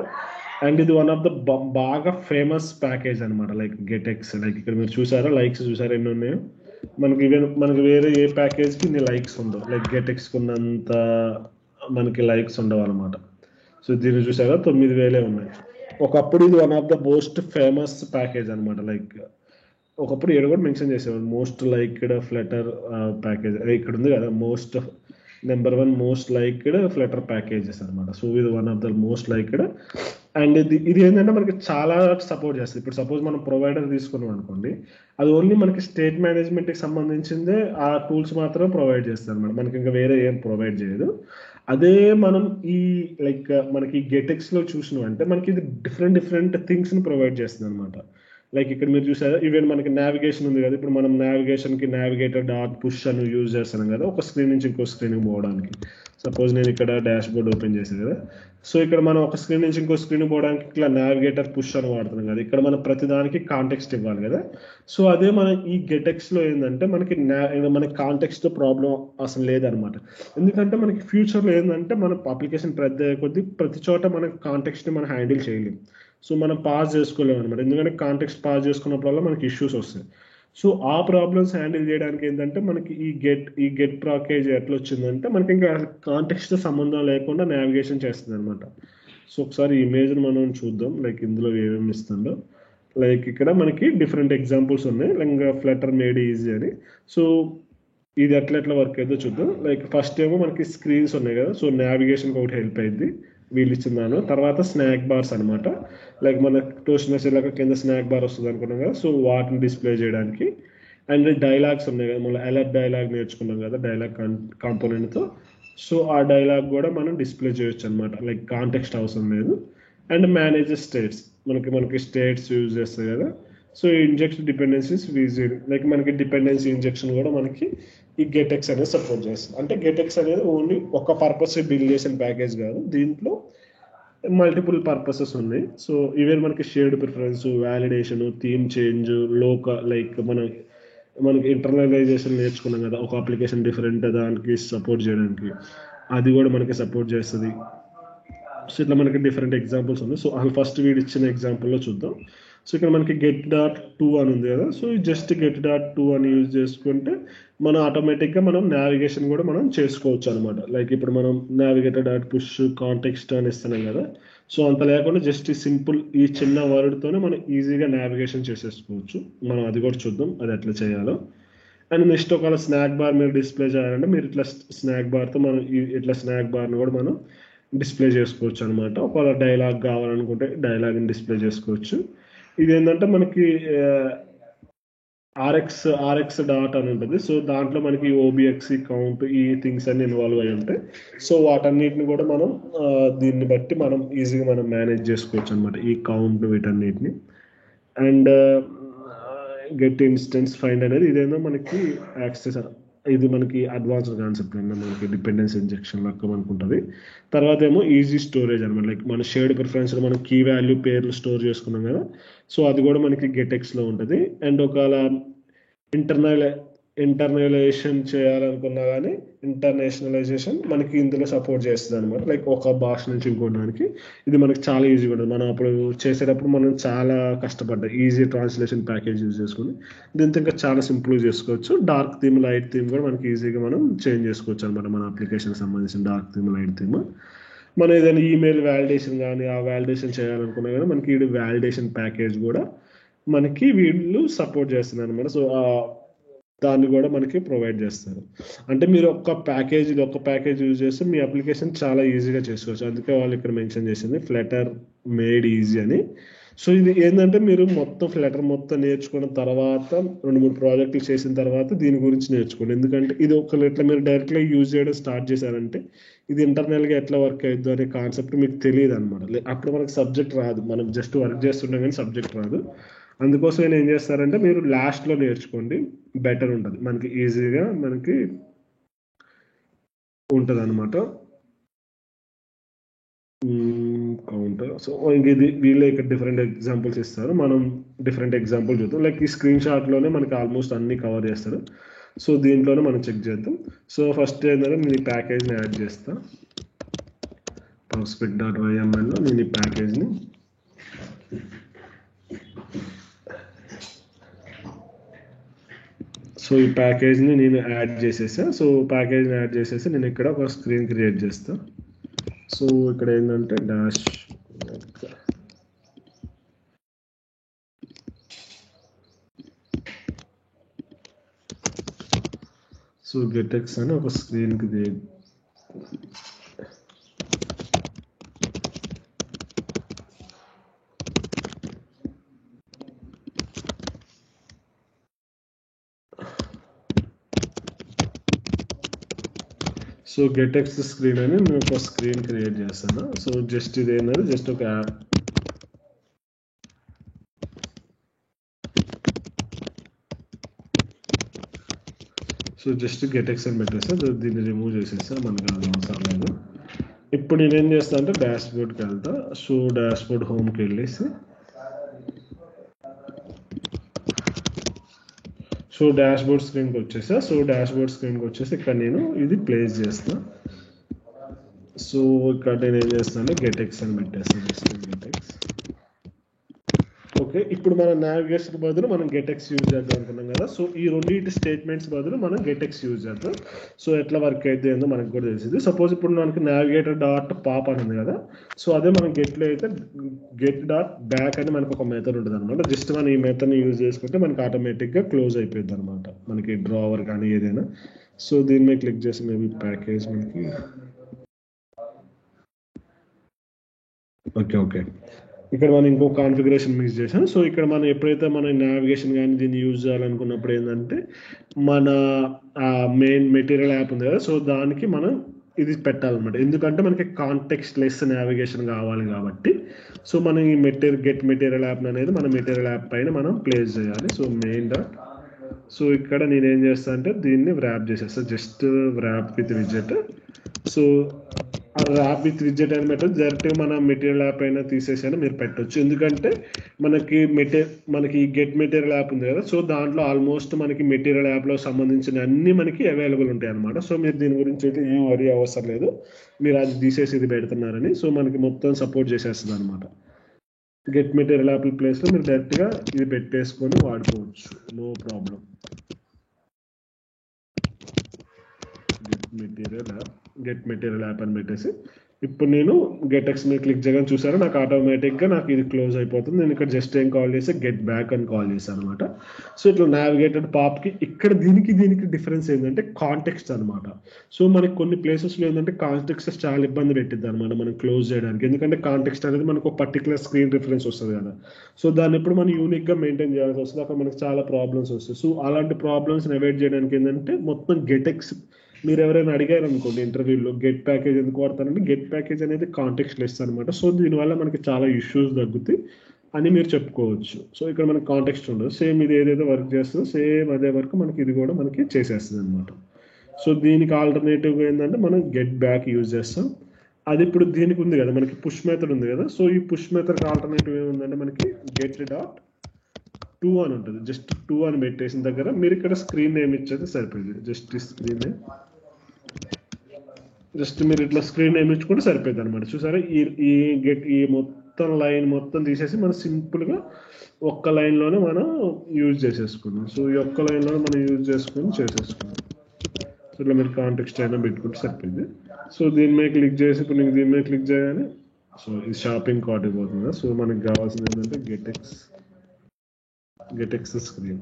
అండ్ ఇది వన్ ఆఫ్ ద బాగా ఫేమస్ ప్యాకేజ్ అనమాట. లైక్ గెటెక్స్, లైక్ ఇక్కడ మీరు చూసారా లైక్స్ చూసారా ఎన్ని ఉన్నాయో. మనకి వేరే ఏ ప్యాకేజ్కి ఇన్ని లైక్స్ ఉండవు. లైక్ గెటెక్స్కి ఉన్నంత మనకి లైక్స్ ఉండవు అనమాట. సో దీన్ని చూసారా 9,000 ఉన్నాయి. ఒకప్పుడు ఇది one of the most famous package అనమాట. లైక్ ఒకప్పుడు ఏడు కూడా మెన్షన్ చేసేవాడు మోస్ట్ లైక్డ్ ఫ్లటర్ ప్యాకేజ్. ఇక్కడ ఉంది కదా number 1 most liked Flutter packages అనమాట. సో ఇది one of the most liked. And ఇది ఏంటంటే మనకి చాలా సపోర్ట్ చేస్తుంది. ఇప్పుడు సపోజ్ మనం ప్రొవైడర్ తీసుకున్నాం అనుకోండి, అది ఓన్లీ మనకి స్టేట్ మేనేజ్మెంట్కి సంబంధించిందే ఆ టూల్స్ మాత్రం ప్రొవైడ్ చేస్తుంది అనమాట. మనకి ఇంకా వేరే ఏం ప్రొవైడ్ చేయదు. అదే మనం మనకి గెటెక్స్లో చూసినాం అంటే మనకి ఇది డిఫరెంట్ థింగ్స్ని ప్రొవైడ్ చేస్తుంది అనమాట. లైక్ ఇక్కడ మీరు చూసారా, ఈవెన్ మనకి నావిగేషన్ ఉంది కదా. ఇప్పుడు మనం నావిగేషన్కి నావిగేటర్ డాట్ పుష్ అని యూజ్ చేస్తున్నాం కదా, ఒక స్క్రీన్ నుంచి ఇంకో స్క్రీన్కి పోవడానికి. సపోజ్ నేను ఇక్కడ డాష్ బోర్డ్ ఓపెన్ చేసాను కదా. సో ఇక్కడ మనం ఒక స్క్రీన్ నుంచి ఇంకో స్క్రీన్ పోవడానికి ఇట్లా నావిగేటర్ పుష్ అని వాడుతున్నాం కదా. ఇక్కడ మనం ప్రతిదానికి కాంటెక్స్ట్ ఇవ్వాలి కదా. సో అదే మన ఈ గెటెక్స్లో ఏంటంటే మనకి కాంటెక్స్ట్ ప్రాబ్లం అసలు లేదనమాట. ఎందుకంటే మనకి ఫ్యూచర్లో ఏంటంటే మన అప్లికేషన్ ప్రతి చోట మన కాంటెక్స్ట్ని మనం హ్యాండిల్ చేయలేం. సో మనం పాస్ చేసుకోలేము అనమాట. ఎందుకంటే కాంటెక్స్ట్ పాస్ చేసుకున్నప్పుడల్లా మనకి ఇష్యూస్ వస్తాయి. సో ఆ ప్రాబ్లమ్స్ హ్యాండిల్ చేయడానికి ఏంటంటే మనకి ఈ గెట్ ప్యాకేజ్ ఎట్లా వచ్చిందంటే మనకి ఇంకా కాంటెక్స్ట్ సంబంధం లేకుండా నావిగేషన్ చేస్తుంది అనమాట. సో ఒకసారి ఇమేజ్ని మనం చూద్దాం, లైక్ ఇందులో ఏమేమి ఇస్తుందో. లైక్ ఇక్కడ మనకి డిఫరెంట్ ఎగ్జాంపుల్స్ ఉన్నాయి. లైక్ ఫ్లటర్ మేడ్ ఈజీ అని. సో ఇది ఎట్లా వర్క్ అయితే చూద్దాం. లైక్ ఫస్ట్ ఏమో మనకి స్క్రీన్స్ ఉన్నాయి కదా. సో నావిగేషన్కి ఒకటి హెల్ప్ అయింది వీళ్ళు ఇచ్చిందాను. తర్వాత స్నాక్ బార్స్ అనమాట. లైక్ మన టోస్ట్ మెసేజ్ లాగా కింద స్నాక్ బార్ వస్తుంది అనుకున్నాం కదా. సో వాటిని డిస్ప్లే చేయడానికి. అండ్ డైలాగ్స్ ఉన్నాయి కదా, మళ్ళీ అలర్ట్ డైలాగ్ నేర్చుకున్నాం కదా డైలాగ్ కాంపోనెంట్తో. సో ఆ డైలాగ్ కూడా మనం డిస్ప్లే చేయొచ్చు అనమాట. లైక్ కాంటెక్స్ట్ అవసరం లేదు. అండ్ మేనేజ్ స్టేట్స్, మనకి స్టేట్స్ యూజ్ చేస్తాయి కదా. So injection dependencies easy. Like మనకి డిపెండెన్సీ ఇంజెక్షన్ కూడా మనకి ఈ గెటెక్స్ అనేది సపోర్ట్ చేస్తుంది. అంటే గెటెక్స్ అనేది ఓన్లీ ఒక పర్పస్ బిల్డ్ చేసిన ప్యాకేజ్ కాదు, దీంట్లో మల్టిపుల్ పర్పసెస్ ఉన్నాయి. సో ఈవెన్ మనకి shared preference, validation, theme change, like మనకి ఇంటర్నలైజేషన్ నేర్చుకున్నాం కదా, ఒక అప్లికేషన్ డిఫరెంట్ దానికి సపోర్ట్ చేయడానికి, అది కూడా మనకి సపోర్ట్ చేస్తుంది. సో ఇట్లా మనకి డిఫరెంట్ ఎగ్జాంపుల్స్ ఉన్నాయి. సో అసలు ఫస్ట్ వీడు ఇచ్చిన ఎగ్జాంపుల్లో చూద్దాం. సో ఇక్కడ మనకి get.to అని ఉంది కదా. సో జస్ట్ get.to అని యూజ్ చేసుకుంటే మనం ఆటోమేటిక్గా మనం నావిగేషన్ కూడా మనం చేసుకోవచ్చు అనమాట. లైక్ ఇప్పుడు మనం నావిగేటర్ డాట్ పుష్ కాంటెక్స్ట్ అని ఇస్తున్నాం కదా. సో అంత లేకుండా జస్ట్ ఈ చిన్న వర్డ్తోనే మనం ఈజీగా నావిగేషన్ చేసేసుకోవచ్చు. మనం అది కూడా చూద్దాం అది ఎట్లా చేయాలో. అండ్ నెక్స్ట్ ఒకవేళ స్నాక్ బార్ మీరు డిస్ప్లే చేయాలంటే మీరు ఇట్లా స్నాక్ బార్తో మనం ఇట్లా స్నాక్ బార్ని కూడా మనం డిస్ప్లే చేసుకోవచ్చు అనమాట. ఒకవేళ డైలాగ్ కావాలనుకుంటే డైలాగ్ని డిస్ప్లే చేసుకోవచ్చు. ఇది ఏంటంటే మనకి ఆర్ఎక్స్ డాట్ అని ఉంటుంది. సో దాంట్లో మనకి ఓబిఎక్స్ కౌంట్ ఈ థింగ్స్ అన్ని ఇన్వాల్వ్ అయి ఉంటాయి. సో వాటన్నిటిని కూడా మనం దీన్ని బట్టి మనం ఈజీగా మనం మేనేజ్ చేసుకోవచ్చు అనమాట, ఈ కౌంట్ వీటన్నిటిని. అండ్ గెట్ ఇన్స్టెన్స్ ఫైండ్ అనేది ఇదేందో మనకి యాక్సెస్ ఇది మనకి అడ్వాన్స్డ్ కాన్సెప్ట్ అండి, మనకి డిపెండెన్స్ ఇంజెక్షన్ లెక్క మనకు ఉంటుంది. తర్వాత ఏమో ఈజీ స్టోరేజ్ అనమాట, లైక్ మన షేర్డ్ ప్రిఫరెన్స్ మనం కీ వాల్యూ పేర్లు స్టోర్ చేసుకున్నాం కదా, సో అది కూడా మనకి గెటెక్స్లో ఉంటుంది. అండ్ ఒకవేళ ఇంటర్నల్ ఇంటర్నలైజేషన్ చేయాలనుకున్నా కానీ ఇంటర్నేషనలైజేషన్ మనకి ఇందులో సపోర్ట్ చేస్తుంది అనమాట, లైక్ ఒక భాష నుంచి ఇంకోడానికి ఇది మనకి చాలా ఈజీగా ఉంటుంది. మనం అప్పుడు చేసేటప్పుడు మనం చాలా కష్టపడ్డాం ఈజీ ట్రాన్స్లేషన్ ప్యాకేజ్ యూజ్ చేసుకుని, దీంతో ఇంకా చాలా సింపుల్గా చేసుకోవచ్చు. డార్క్ థీమ్ లైట్ థీమ్ కూడా మనకి ఈజీగా మనం చేంజ్ చేసుకోవచ్చు అనమాట, మన అప్లికేషన్ సంబంధించిన డార్క్ థీమ్ లైట్ థీమ్. మనం ఏదైనా ఈమెయిల్ వ్యాలిడేషన్ కానీ ఆ వ్యాలిడేషన్ చేయాలనుకున్నా కానీ మనకి ఇది వ్యాలిడేషన్ ప్యాకేజ్ కూడా మనకి వీళ్ళు సపోర్ట్ చేస్తున్నారు అనమాట. సో దాన్ని కూడా మనకి ప్రొవైడ్ చేస్తారు. అంటే మీరు ఒక్క ప్యాకేజ్ యూజ్ చేస్తే మీ అప్లికేషన్ చాలా ఈజీగా చేసుకోవచ్చు. అందుకే వాళ్ళు ఇక్కడ మెన్షన్ చేసింది ఫ్లటర్ మేడ్ ఈజీ అని. సో ఇది ఏంటంటే మీరు ఫ్లటర్ మొత్తం నేర్చుకున్న తర్వాత 2-3 ప్రాజెక్టులు చేసిన తర్వాత దీని గురించి నేర్చుకోండి. ఎందుకంటే ఇది ఇట్లా మీరు డైరెక్ట్గా యూజ్ చేయడం స్టార్ట్ చేశారంటే ఇది ఇంటర్నల్గా ఎట్లా వర్క్ అవుతుందో అనే కాన్సెప్ట్ మీకు తెలియదు అనమాట. అప్పుడు మనకి సబ్జెక్ట్ రాదు, మనం జస్ట్ వర్క్ చేస్తుంటాం కానీ సబ్జెక్ట్ రాదు. అందుకోసం ఏం చేస్తారంటే మీరు లాస్ట్లో నేర్చుకోండి, బెటర్ ఉంటుంది, మనకి ఈజీగా మనకి ఉంటుంది అనమాట. కౌంటర్. సో ఇది వీళ్ళే ఇక్కడ డిఫరెంట్ ఎగ్జాంపుల్స్ ఇస్తారు, మనం డిఫరెంట్ ఎగ్జాంపుల్ చూద్దాం. లైక్ ఈ స్క్రీన్ షాట్లోనే మనకి ఆల్మోస్ట్ అన్ని కవర్ చేస్తారు. సో దీంట్లోనే మనం చెక్ చేద్దాం. సో ఫస్ట్ ఏంటంటే నేను ఈ ప్యాకేజ్ని యాడ్ చేస్తా, pubspec.yml లో నేను ఈ ప్యాకేజ్ని ఈ ప్యాకేజ్ని నేను యాడ్ చేసేసా. సో ప్యాకేజ్ని యాడ్ చేసేసి నేను ఇక్కడ ఒక స్క్రీన్ క్రియేట్ చేస్తా. సో ఇక్కడ ఏంటంటే డాష్ గెటెక్స్ అని ఒక స్క్రీన్ క్రియేట్. సో గెటెక్స్ స్క్రీన్ అని నేను ఒక స్క్రీన్ క్రియేట్ చేస్తాను. సో జస్ట్ ఇది ఏంటంటే జస్ట్ ఒక యాప్. సో జస్ట్ గెటెక్స్ అని పెట్టేస్తా, దీన్ని రిమూవ్ చేసేస్తా, మనకు అది అవసరం లేదు. ఇప్పుడు నేనేం చేస్తా అంటే డాష్ బోర్డ్కి వెళ్తా. సో డాష్ బోర్డ్ హోమ్కి వెళ్ళేసి డాష్ బోర్డ్ స్క్రీన్కి వచ్చేసా. డాష్ బోర్డ్ స్క్రీన్కి వచ్చేసి ఇక్కడ నేను ఇది ప్లేస్ చేస్తా. సో ఇక్కడ నేను ఏం చేస్తాను అంటే గెటెక్స్ అని పెట్టేస్తాను, గెటెక్స్. ఓకే, ఇప్పుడు మన నావిగేషన్ బదులు మనం గెటెక్స్ యూజ్ చేద్దాం అనుకున్నాం కదా. సో ఈ రెండింటి స్టేట్మెంట్స్ బదులు మనం గెటెక్స్ యూజ్ చేద్దాం. సో ఎట్లా వర్క్ అయితే ఏందో మనకు కూడా తెలిసింది. సపోజ్ ఇప్పుడు మనకి నావిగేటర్ డాట్ పాప్ అని ఉంది కదా. సో అదే మనం గెట్లో అయితే గెట్ డాట్ బ్యాక్ అని మనకు ఒక మెథడ్ ఉంటుంది అనమాట. జస్ట్ మనం ఈ మెథడ్ని యూజ్ చేసుకుంటే మనకి ఆటోమేటిక్గా క్లోజ్ అయిపోయింది అనమాట, మనకి డ్రావర్ కానీ ఏదైనా. సో దీని మీద క్లిక్ చేసి మేబీ ప్యాకేజ్ మనకి ఓకే ఇక్కడ మనం ఇంకో కాన్ఫిగరేషన్ మిక్స్ చేసాం. సో ఇక్కడ మనం ఎప్పుడైతే మన నావిగేషన్ కానీ దీన్ని యూజ్ చేయాలనుకున్నప్పుడు ఏంటంటే మన మెయిన్ మెటీరియల్ యాప్ ఉంది కదా, సో దానికి మనం ఇది పెట్టాలన్నమాట. ఎందుకంటే మనకి కాంటెక్స్ట్ లెస్ నావిగేషన్ కావాలి కాబట్టి. సో మనం ఈ గెట్ మెటీరియల్ యాప్ అనేది మన మెటీరియల్ యాప్ పైన మనం ప్లేస్ చేయాలి. So main dot. సో ఇక్కడ నేనేం చేస్తాను అంటే దీన్ని వ్రాప్ చేసేస్తా, జస్ట్ వ్రాప్ విత్ విజెట్. సో ర్యాప్ విత్ విజెట్ అని పెట్టచ్చు, డైరెక్ట్గా మన మెటీరియల్ యాప్ అయినా తీసేసైనా మీరు పెట్టవచ్చు. ఎందుకంటే మనకి గెట్ మెటీరియల్ యాప్ ఉంది కదా, సో దాంట్లో ఆల్మోస్ట్ మనకి మెటీరియల్ యాప్లో సంబంధించిన అన్ని మనకి అవైలబుల్ ఉంటాయి అనమాట. సో మీరు దీని గురించి అయితే ఏం వరీ అవసరం లేదు, మీరు అది తీసేసి ఇది పెడుతున్నారని. సో మనకి మొత్తం సపోర్ట్ చేసేస్తుంది అనమాట. గెట్ మెటీరియల్ యాప్ ప్లేస్లో మీరు డైరెక్ట్గా ఇది పెట్టేసుకొని వాడుకోవచ్చు, no problem. Get material app అని పెట్టేసి ఇప్పుడు నేను గెటెక్స్ మీద క్లిక్ చేయగానే చూసారు నాకు ఆటోమేటిక్గా నాకు ఇది క్లోజ్ అయిపోతుంది. నేను ఇక్కడ జస్ట్ ఏం కాల్ చేస్తే గెట్ బ్యాక్ అని కాల్ చేశాను అనమాట. సో ఇట్లా నావిగేటెడ్ పాప్కి ఇక్కడ దీనికి డిఫరెన్స్ ఏంటంటే కాంటెక్స్ట్ అనమాట. సో మనకి కొన్ని ప్లేసెస్లో ఏంటంటే కాంటెక్స్ట్ చాలా ఇబ్బంది పెట్టిద్ది అనమాట మనం క్లోజ్ చేయడానికి. ఎందుకంటే కాంటెక్స్ట్ అనేది మనకు ఒక పర్టికులర్ స్క్రీన్ రిఫరెన్స్ వస్తుంది కదా. సో దాన్ని ఎప్పుడు మనం యూనిక్గా మెయింటైన్ చేయాల్సి వస్తుంది, అక్కడ మనకి చాలా ప్రాబ్లమ్స్ వస్తాయి. సో అలాంటి ప్రాబ్లమ్స్ని అవాయిడ్ చేయడానికి ఏంటంటే మొత్తం గెటెక్స్ మీరు ఎవరైనా అడిగారు అనుకోండి ఇంటర్వ్యూలో గెట్ ప్యాకేజ్ ఎందుకు వాడతారంటే గెట్ ప్యాకేజ్ అనేది కాంటెక్స్ట్ లెస్ అనమాట. సో దీనివల్ల మనకి చాలా ఇష్యూస్ తగ్గుతాయి అని మీరు చెప్పుకోవచ్చు. సో ఇక్కడ మనకి కాంటెక్స్ట్ ఉండదు, సేమ్ ఇది ఏదైతే వర్క్ చేస్తుందో సేమ్ అదే వర్క్ మనకి ఇది కూడా మనకి చేసేస్తుంది అనమాట. సో దీనికి ఆల్టర్నేటివ్గా ఏంటంటే మనం గెట్ బ్యాక్ యూజ్ చేస్తాం. అది ఇప్పుడు దీనికి ఉంది కదా, మనకి పుష్ మెథడ్ ఉంది కదా. సో ఈ పుష్ మెథడ్కి ఆల్టర్నేటివ్ ఏముందంటే మనకి గెట్ డాట్ టూ అని ఉంటుంది. జస్ట్ టూ అని పెట్టేసిన దగ్గర మీరు ఇక్కడ స్క్రీన్ నేమ్ ఇచ్చేది సరిపోయింది. జస్ట్ స్క్రీన్ నేమ్, జస్ట్ మీరు ఇట్లా స్క్రీన్ నేమ్ ఇచ్చుకుంటే సరిపోయింది అనమాట. చూసారా, ఈ గెట్ ఈ మొత్తం లైన్ మొత్తం తీసేసి మనం సింపుల్గా ఒక్క లైన్లోనే మనం యూజ్ చేసేసుకున్నాం. సో ఈ ఒక్క లైన్లోనే మనం యూజ్ చేసుకుని చేసేసుకున్నాం. సో ఇట్లా మీరు కాంటెక్స్ట్ అయినా పెట్టుకుంటే సరిపోయింది. సో దీని మీద క్లిక్ చేసి ఇప్పుడు నీకు దీని మీద క్లిక్ చేయగానే సో ఇది షాపింగ్ కార్ట్ అయిపోతుంది. సో మనకి కావాల్సింది ఏంటంటే గెటెక్స్ స్క్రీన్.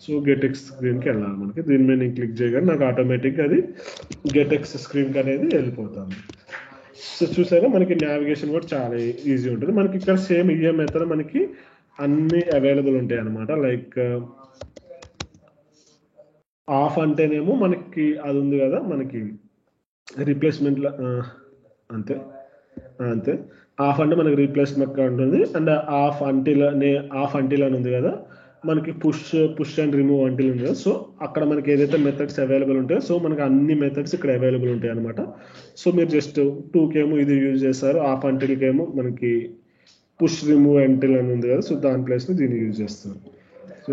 సో గెటెక్స్ స్క్రీన్కి వెళ్ళాలి మనకి. దీని మీద నేను క్లిక్ చేయగానే నాకు ఆటోమేటిక్గా అది గెటెక్స్ స్క్రీన్కి అనేది వెళ్ళిపోతాను. సో చూసారా, మనకి నావిగేషన్ కూడా చాలా ఈజీ ఉంటుంది. మనకి ఇక్కడ సేమ్ ఇదే మెథడ్ మనకి అన్ని అవైలబుల్ ఉంటాయి అన్నమాట. లైక్ ఆఫ్ అంటేనేమో మనకి అది ఉంది కదా, మనకి రీప్లేస్మెంట్లో అంతే అంతే. ఆఫ్ అంటే మనకి రీప్లేస్మెంట్ ఉంటుంది. అండ్ ఆఫ్ అంటిల్ అని ఉంది కదా, మనకి పుష్ అండ్ రిమూవ్ అంటిల్ ఉంది కదా. సో అక్కడ మనకి ఏదైతే మెథడ్స్ అవైలబుల్ ఉంటాయో సో మనకి అన్ని మెథడ్స్ ఇక్కడ అవైలబుల్ ఉంటాయి అనమాట. సో మీరు జస్ట్ 2కేమో ఇది యూజ్ చేస్తారు, ఆఫ్ అంటిల్కేమో మనకి పుష్ రిమూవ్ అంటిల్ అని ఉంది కదా. సో దాని ప్లేస్లో దీన్ని యూజ్ చేస్తారు. సో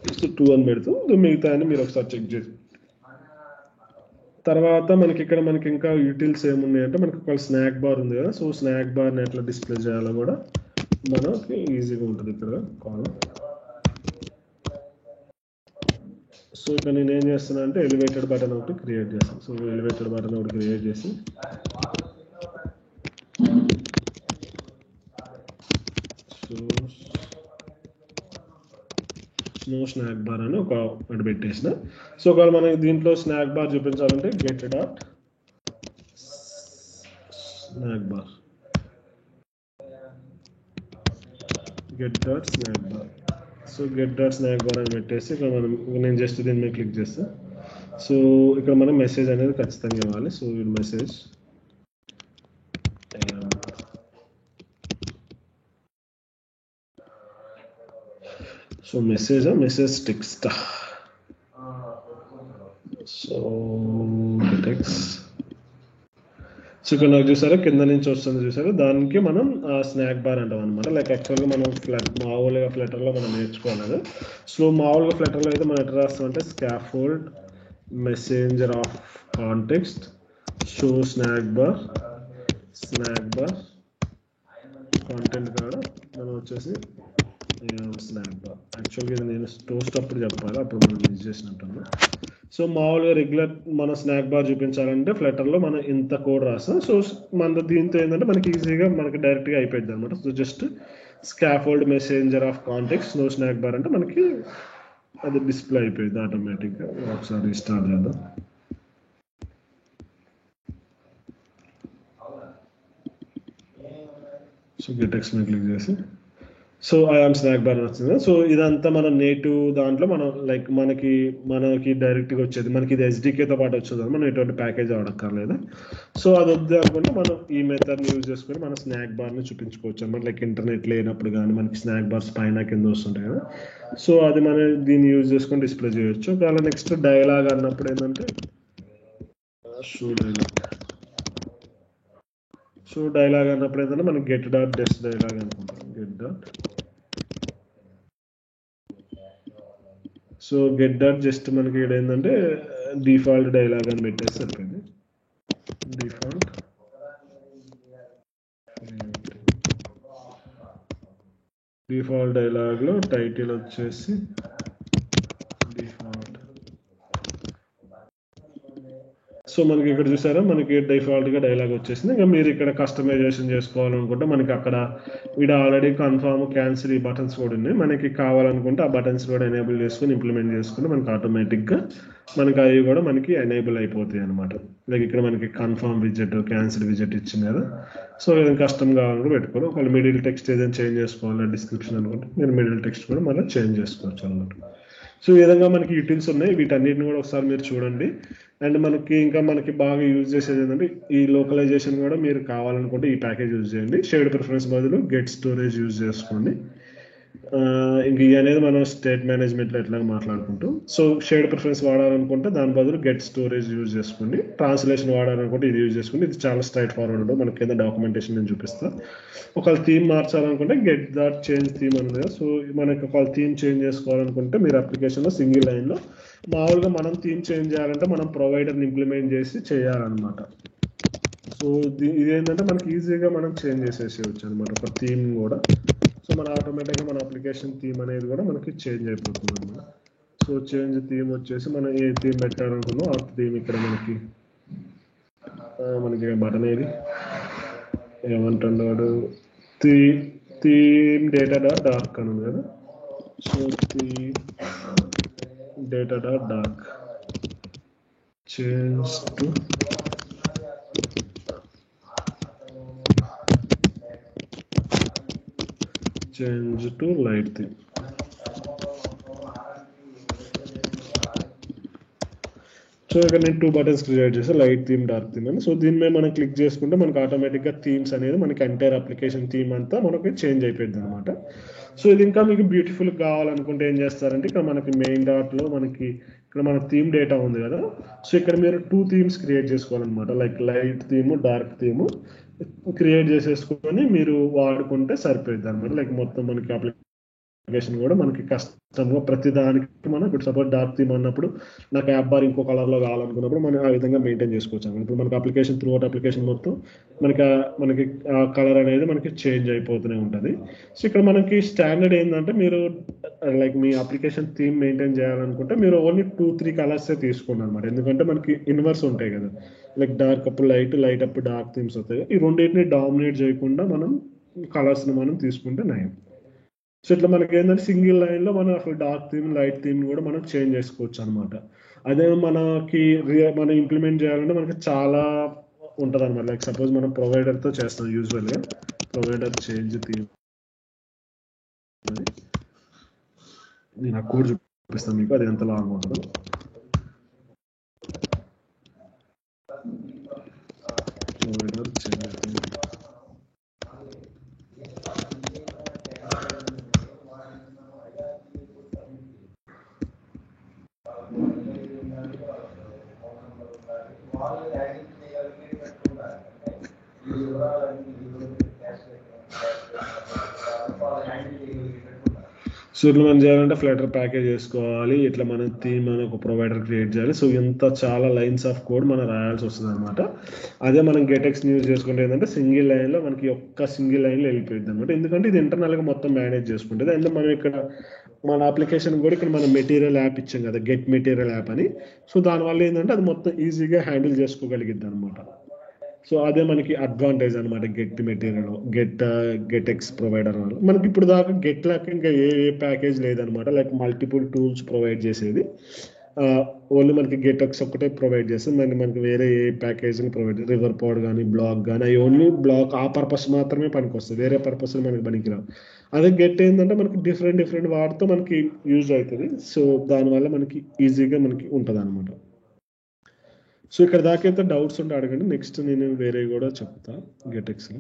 జస్ట్ 2 అని పెడుతూ మిగతా అని మీరు ఒకసారి చెక్ చేసి తర్వాత మనకి ఇక్కడ మనకి ఇంకా యూటిల్స్ ఏమున్నాయంటే మనకి ఒక స్నాక్ బార్ ఉంది కదా. సో స్నాక్ బార్ని ఎట్లా డిస్ప్లే చేయాలో కూడా మనకి ఈజీగా ఉంటుంది ఇక్కడ కాలం. సో ఇక్కడ నేను ఏం చేస్తున్నా అంటే ఎలివేటెడ్ బటన్ ఒకటి క్రియేట్ చేస్తాను. సో ఎలివేటెడ్ బటన్ ఒకటి క్రియేట్ చేసి స్నో స్నాక్ బార్ అని ఒకటి పెట్టేసిన. సో ఒకవేళ మనకి దీంట్లో స్నాక్ బార్ చూపించాలంటే get dot snack bar so get dot snack bar అని పెట్టేసి ఇక్కడ మనం నేను జస్ట్ దీని మీద క్లిక్ చేస్తాను. సో ఇక్కడ మనం మెసేజ్ అనేది ఖచ్చితంగా ఇవ్వాలి. సో ఈ message so message text. So text. So ఇక్కడ నాకు చూసారా కింద నుంచి వస్తుంది చూసారా, దానికి మనం స్నాక్ బార్ అంటాం అనమాట. లైక్ యాక్చువల్గా మనం మామూలుగా ఫ్లటర్లో మనం నేర్చుకోవాలి. సో మామూలుగా ఫ్లటర్లో అయితే మనం ఎట్లా రాస్తామంటే scaffold messenger of context show snack bar content కాడ మనం వచ్చేసి స్నాక్ బార్. యాక్చువల్గా ఇది నేను టోస్ట్ అప్పుడు చెప్పాలి, అప్పుడు మనం యూజ్ చేసినట్టు. సో మామూలుగా రెగ్యులర్ మన స్నాక్ బార్ చూపించాలంటే ఫ్లటర్లో మనం ఇంత కోడ్ రాస్తాం. సో మన దీంతో ఏంటంటే మనకి ఈజీగా మనకి డైరెక్ట్గా అయిపోయింది అనమాట. So just scaffold messenger of context no snack bar అంటే మనకి అది డిస్ప్లే అయిపోయింది ఆటోమేటిక్గా. ఒకసారి స్టార్ట్ చేద్దాం. సో గెటెక్స్ మీద క్లిక్ చేసి సో ఐఆమ్ స్నాక్ బార్ వచ్చింది. సో ఇదంతా మన నేటివ్ దాంట్లో మనం లైక్ మనకి డైరెక్ట్గా వచ్చేది. మనకి ఇది ఎస్డికేతో పాటు వచ్చేది, మనం ఎటువంటి ప్యాకేజ్ అవడక్కర్లేదు. సో అది వద్దు అనుకుంటే మనం ఈ మెథడ్ని యూజ్ చేసుకొని మన స్నాక్ బార్ని చూపించుకోవచ్చు అనమాట. లైక్ ఇంటర్నెట్ లేనప్పుడు కానీ మనకి స్నాక్ బార్స్ పైన కింద వస్తుంటాయి కదా. సో అది మనం దీన్ని యూజ్ చేసుకొని డిస్ప్లే చేయొచ్చు. ఒకవేళ నెక్స్ట్ డైలాగ్ అన్నప్పుడు ఏంటంటే డైలాగ్ అన్నప్పుడు ఏంటంటే మనకి గెట్ డాట్ డెస్ట్ డైలాగ్ అనుకుంటాం. గెట్ డాట్ జస్ట్ మనకి ఇక్కడ ఏంటంటే డిఫాల్ట్ డైలాగ్ అని పెట్టేసి సరిపోయింది. డిఫాల్ట్ డైలాగ్లో టైటిల్ వచ్చేసి డిఫాల్ట్. సో మనకి ఇక్కడ చూసారా మనకి డిఫాల్ట్గా డైలాగ్ వచ్చేసింది. ఇంకా మీరు ఇక్కడ కస్టమైజేషన్ చేసుకోవాలనుకుంటే మనకి అక్కడ ఇక్కడ ఆల్రెడీ కన్ఫర్మ్ క్యాన్సిల్ ఈ బటన్స్ కూడా ఉన్నాయి. మనకి కావాలనుకుంటే ఆ బటన్స్ కూడా ఎనేబుల్ చేసుకుని ఇంప్లిమెంట్ చేసుకుంటే మనకి ఆటోమేటిక్గా మనకి అవి కూడా మనకి ఎనేబుల్ అయిపోతాయి అనమాట. లైక్ ఇక్కడ మనకి కన్ఫర్మ్ విజెట్ క్యాన్సిల్ విజెట్ ఇచ్చింది కదా. సో ఏదైనా కస్టమ్ కావాలనుకుంటే పెట్టుకోవాలి. ఒకవేళ మిడిల్ టెక్స్ట్ ఏదైనా చేంజ్ చేసుకోవాలి డిస్క్రిప్షన్ అనుకుంటే మీరు మిడిల్ టెక్స్ట్ కూడా మళ్ళీ చేంజ్ చేసుకోవచ్చు అనమాట. సో ఈ విధంగా మనకి యూటిల్స్ ఉన్నాయి. వీటన్నిటిని కూడా ఒకసారి మీరు చూడండి. అండ్ మనకి బాగా యూజ్ చేసేది ఏంటంటే ఈ లోకలైజేషన్ కూడా మీరు కావాలనుకుంటే ఈ ప్యాకేజ్ యూజ్ చేయండి. షేర్డ్ ప్రిఫరెన్స్ బదులు గెట్ స్టోరేజ్ యూజ్ చేసుకోండి. ఇంక ఇది అనేది మనం స్టేట్ మేనేజ్మెంట్లో ఎట్లా మాట్లాడుకుంటాం. సో షేర్డ్ ప్రిఫరెన్స్ వాడాలనుకుంటే దాని బదులు గెట్ స్టోరేజ్ యూజ్ చేసుకోండి. ట్రాన్స్లేషన్ వాడాలనుకుంటే ఇది యూజ్ చేసుకోండి. ఇది చాలా స్ట్రైట్ ఫార్వర్డ్ ఉంటుంది. మనకి కింద డాక్యుమెంటేషన్ నేను చూపిస్తాను. ఒకవేళ థీమ్ మార్చాలనుకుంటే గెట్ దట్ చేంజ్ థీమ్ ఉంది కదా. సో మనకి ఒకవేళ థీమ్ చేంజ్ చేసుకోవాలనుకుంటే మీరు అప్లికేషన్లో సింగిల్ లైన్లో మామూలుగా మనం థీమ్ చేంజ్ చేయాలంటే మనం ప్రొవైడర్ని ఇంప్లిమెంట్ చేసి చేయాలన్నమాట. సో ఇదేంటంటే మనకి ఈజీగా మనం చేంజ్ చేసేసేయచ్చు అనమాట ఒక థీమ్ కూడా. సో మన ఆటోమేటిక్గా మన అప్లికేషన్ థీమ్ అనేది కూడా మనకి చేంజ్ అయిపోతుంది అనమాట. సో చేంజ్ థీమ్ వచ్చేసి మనం ఏ థీమ్ పెట్టాలనుకున్నాం ఆ థీమ్ ఇక్కడ మనకి బటన్ ఏది ఏమంటున్నాడు థీమ్ డేటా డార్క్ అని ఉంది కదా. So theme data dark change to light theme. So ఇక్కడ నేను 2 బటన్స్ క్రియేట్ చేస్తాను, లైట్ థీమ్ డార్క్ థీమ్ అని. సో దీని మీద మనం క్లిక్ చేసుకుంటే మనకి ఆటోమేటిక్గా థీమ్స్ అనేది మనకి ఎంటైర్ అప్లికేషన్ థీమ్ అంతా మనకి చేంజ్ అయిపోయింది అనమాట. సో ఇది ఇంకా మీకు బ్యూటిఫుల్ కావాలనుకుంటే ఏం చేస్తారంటే ఇక్కడ మనకి మెయిన్ డాట్లో మనకి ఇక్కడ మన థీమ్ డేటా ఉంది కదా. సో ఇక్కడ మీరు 2 థీమ్స్ క్రియేట్ చేసుకోవాలన్నమాట. Like light theme dark theme create చేసేసుకొని మీరు వాడుకుంటే సరిపోయింది అనమాట. లైక్ మొత్తం మనకి అప్లికేషన్ కూడా మనకి కస్టమ్గా ప్రతి దానికి మనం ఇప్పుడు సపోజ్ డార్క్ థీమ్ అన్నప్పుడు నాకు యాప్ బార్ ఇంకో కలర్లో కావాలనుకున్నప్పుడు మనం ఆ విధంగా మెయింటైన్ చేసుకోవచ్చు. ఇప్పుడు మనకి అప్లికేషన్ త్రూ అవుట్ అప్లికేషన్ మొత్తం మనకి ఆ కలర్ అనేది మనకి చేంజ్ అయిపోతూనే ఉంటుంది. సో ఇక్కడ మనకి స్టాండర్డ్ ఏంటంటే మీరు లైక్ మీ అప్లికేషన్ థీమ్ మెయింటైన్ చేయాలనుకుంటే మీరు ఓన్లీ 2-3 కలర్సే తీసుకోండి అనమాట. ఎందుకంటే మనకి ఇన్వర్స్ ఉంటాయి కదా, like dark up light up dark themes వస్తాయి. ఈ రెండింటిని డామినేట్ చేయకుండా మనం కలర్స్ని మనం తీసుకుంటే నయం. సో ఇట్లా మనకి ఏంటంటే సింగిల్ లైన్లో మనం అసలు డార్క్ థీమ్ లైట్ థీమ్ కూడా మనం చేంజ్ చేసుకోవచ్చు అనమాట. అదే మనం ఇంప్లిమెంట్ చేయాలంటే మనకి చాలా ఉంటుంది అనమాట. లైక్ సపోజ్ మనం ప్రొవైడర్తో చేస్తాం యూజువల్గా ప్రొవైడర్ చేంజ్ థీమ్. నేను ఆ కోడ్ చూపిస్తాను మీకు, అది ఎంత లాంగ్ ఉంటుందో. ప్రొవైడర్ చేంజ్ థీమ్ సో ఇట్లా మనం చేయాలంటే ఫ్లటర్ ప్యాకేజ్ చేసుకోవాలి. ఇట్లా మన థీమ్ అని ఒక ప్రొవైడర్ క్రియేట్ చేయాలి. సో ఇంత చాలా లైన్స్ ఆఫ్ కోడ్ మనం రాయాల్సి వస్తుంది అనమాట. అదే మనం గెటెక్స్ యూజ్ చేసుకుంటే ఏంటంటే సింగిల్ లైన్లో మనకి ఒక్క సింగిల్ లైన్లో వెళ్ళిపోయింది అనమాట. ఎందుకంటే ఇది ఇంటర్నల్గా మొత్తం మేనేజ్ చేసుకుంటుంది. అంటే మనం ఇక్కడ మన అప్లికేషన్ కూడా ఇక్కడ మనం మెటీరియల్ యాప్ ఇచ్చాం కదా, గెట్ మెటీరియల్ యాప్ అని. సో దానివల్ల ఏంటంటే అది మొత్తం ఈజీగా హ్యాండిల్ చేసుకోగలిగిద్ది అనమాట. సో అదే మనకి అడ్వాంటేజ్ అనమాట గెట్ మెటీరియల్ గెటెక్స్ ప్రొవైడర్ వల్ల. మనకి ఇప్పుడు దాకా గెట్ లాగా ఇంకా ఏ ప్యాకేజ్ లేదనమాట. లైక్ మల్టిపుల్ టూల్స్ ప్రొవైడ్ చేసేది ఓన్లీ మనకి గెటెక్స్ ఒక్కటే ప్రొవైడ్ చేస్తుంది. మనకి వేరే ఏ ప్యాకేజ్ ప్రొవైడ్ రివర్ పాడ్ కానీ బ్లాక్ కానీ అవి ఓన్లీ బ్లాక్ ఆ పర్పస్ మాత్రమే పనికి వస్తుంది, వేరే పర్పస్ మనకి పనికిరావు. అదే గెట్ ఏంటంటే మనకి డిఫరెంట్ వాటితో మనకి యూజ్ అవుతుంది. సో దానివల్ల మనకి ఈజీగా మనకి ఉంటుంది అనమాట. సో ఇక్కడ దాకైతే డౌట్స్ ఉంటే అడగండి, నెక్స్ట్ నేను వేరే కూడా చెప్తా గెటెక్స్లో.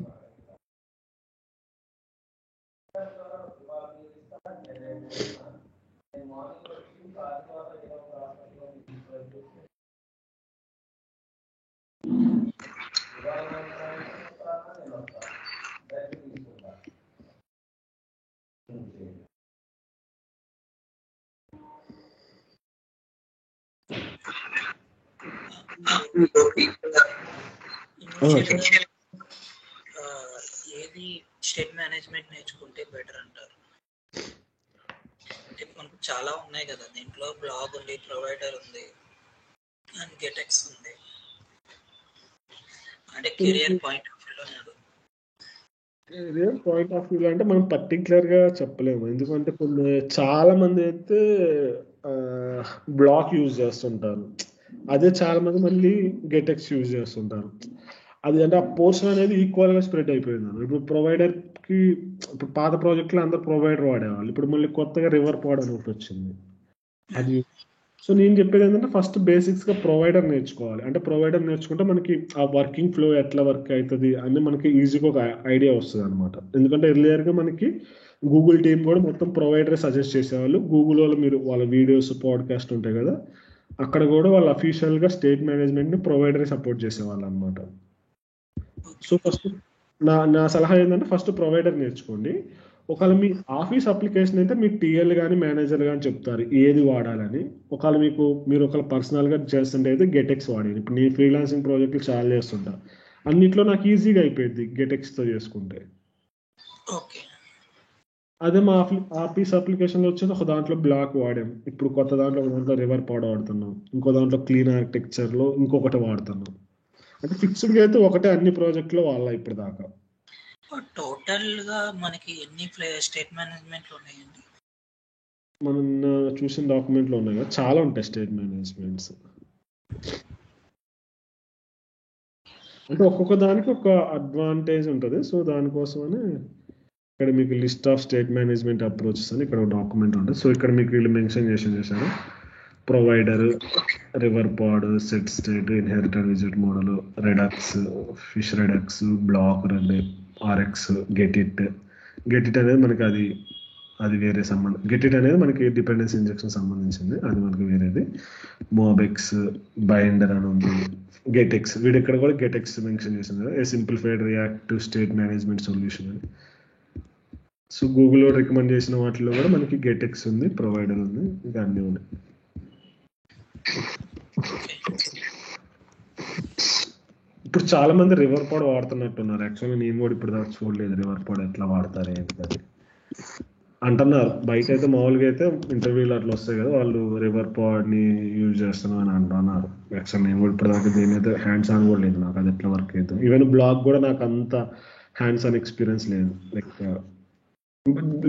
ఏది స్టేట్ మేనేజ్మెంట్ నేర్చుకుంటే బెటర్ అంటారు? అంటే మనకు చాలా ఉన్నాయి కదా, దీంట్లో బ్లాగ్ ఉంది, ప్రొవైడర్ ఉంది అండ్ గెటెక్స్ ఉంది. అంటే కెరియర్ పాయింట్ ఆఫ్ వ్యూలో అంటే మనం పర్టికులర్గా చెప్పలేము. ఎందుకంటే చాలా మంది అయితే బ్లాక్ యూజ్ చేస్తుంటారు, అదే చాలా మంది మళ్ళీ గెటెక్స్ యూజ్ చేస్తుంటారు. అది అంటే ఆ పోర్షన్ అనేది ఈక్వల్గా స్ప్రెడ్ అయిపోయింది. ఇప్పుడు ప్రొవైడర్కి ఇప్పుడు పాత ప్రాజెక్ట్లో అందరు ప్రొవైడర్ వాడేవాళ్ళు, ఇప్పుడు మళ్ళీ కొత్తగా రివర్ పాడ్ అని ఒకటి వచ్చింది. అది సో నేను చెప్పేది ఏంటంటే ఫస్ట్ బేసిక్స్గా ప్రొవైడర్ నేర్చుకోవాలి. అంటే ప్రొవైడర్ నేర్చుకుంటే మనకి ఆ వర్కింగ్ ఫ్లో ఎట్లా వర్క్ అవుతుంది అని మనకి ఈజీగా ఒక ఐడియా వస్తుంది అనమాట. ఎందుకంటే ఎర్లియర్గా మనకి గూగుల్ టీమ్ కూడా మొత్తం ప్రొవైడర్ సజెస్ట్ చేసేవాళ్ళు. గూగుల్ వాళ్ళు మీరు వాళ్ళ వీడియోస్ పాడ్కాస్ట్ ఉంటాయి కదా, అక్కడ కూడా వాళ్ళు అఫీషియల్గా స్టేట్ మేనేజ్మెంట్ని ప్రొవైడర్ సపోర్ట్ చేసేవాళ్ళు అనమాట. సో ఫస్ట్ నా సలహా ఏంటంటే ఫస్ట్ ప్రొవైడర్ నేర్చుకోండి. ఒకవేళ మీ ఆఫీస్ అప్లికేషన్ అయితే మీ టీఎల్ కానీ మేనేజర్ కానీ చెప్తారు ఏది వాడాలని. ఒకవేళ మీరు ఒకవేళ పర్సనల్గా చేస్తుంటే అయితే గెటెక్స్ వాడండి. ఇప్పుడు నేను ఫ్రీలాన్సింగ్ ప్రాజెక్టులు చాలా చేస్తుంటా, అన్నిట్లో నాకు ఈజీగా అయిపోయింది గెటెక్స్తో చేసుకుంటే. ఓకే. అదే మా ఆఫీస్ అప్లికేషన్లో వచ్చేది ఒక దాంట్లో బ్లాక్ వాడాం, ఇప్పుడు కొత్త దాంట్లో ఒక దాంట్లో రివర్ పాడ్ వాడుతున్నాం, ఇంకో దాంట్లో క్లీన్ ఆర్కిటెక్చర్లో ఇంకొకటి వాడుతున్నాం. అంటే ఫిక్స్డ్గా అయితే ఒకటే అన్ని ప్రాజెక్టులో వాళ్ళ ఇప్పుడు దాకా. టోటల్గా మనకి ఎన్ని స్టేట్ మేనేజ్మెంట్లు ఉన్నాయండి? మనం చూసిన డాక్యుమెంట్లో ఉన్నాయి కదా, చాలా ఉంటాయి స్టేట్ మేనేజ్మెంట్స్. అంటే ఒక్కొక్క దానికి ఒక అడ్వాంటేజ్ ఉంటుంది. సో దానికోసమని ఇక్కడ మీకు list of state management approaches అని ఇక్కడ ఒక డాక్యుమెంట్ ఉంటుంది. సో ఇక్కడ మీకు వీళ్ళు మెన్షన్ చేశారు provider, river pod, set state, inherited విజిట్ model, redux, fish redux, bloc రెండు, ఆర్ఎక్స్, గెట్ ఇట్ అనేది మనకి అది వేరే సంబంధం. గెట్ ఇట్ అనేది మనకి డిపెండెన్స్ ఇంజెక్షన్ సంబంధించింది, అది మనకి వేరేది. మోబెక్స్, బైండర్ అని ఉంది. గెటెక్స్, వీడు ఇక్కడ కూడా గెటెక్స్ మెన్షన్ చేసింది కదా, a simplified reactive state management solution అని. సో గూగుల్లో రికమెండ్ చేసిన వాటిలో కూడా మనకి గెటెక్స్ ఉంది, ప్రొవైడర్ ఉంది, ఇంకా అన్నీ ఉన్నాయి. ఇప్పుడు చాలా మంది రివర్ పాడ్ వాడుతున్నట్టున్నారు. యాక్చువల్గా నేను కూడా ఇప్పుడు దాకా చూడలేదు రివర్ పాడ్ ఎట్లా వాడతారు ఏంటి అంటున్నారు. బయట అయితే మామూలుగా అయితే ఇంటర్వ్యూలు అట్లా వస్తాయి కదా, వాళ్ళు రివర్ పాడ్ని యూజ్ చేస్తున్నాం అని అంటున్నారు. యాక్చువల్ నేను కూడా ఇప్పుడు దాకా దీని అయితే హ్యాండ్స్ ఆన్ కూడా లేదు నాకు, అది ఎట్లా వర్క్ అవుతుంది. ఈవెన్ బ్లాగ్ కూడా నాకు అంత హ్యాండ్స్ ఆన్ ఎక్స్పీరియన్స్ లేదు. లైక్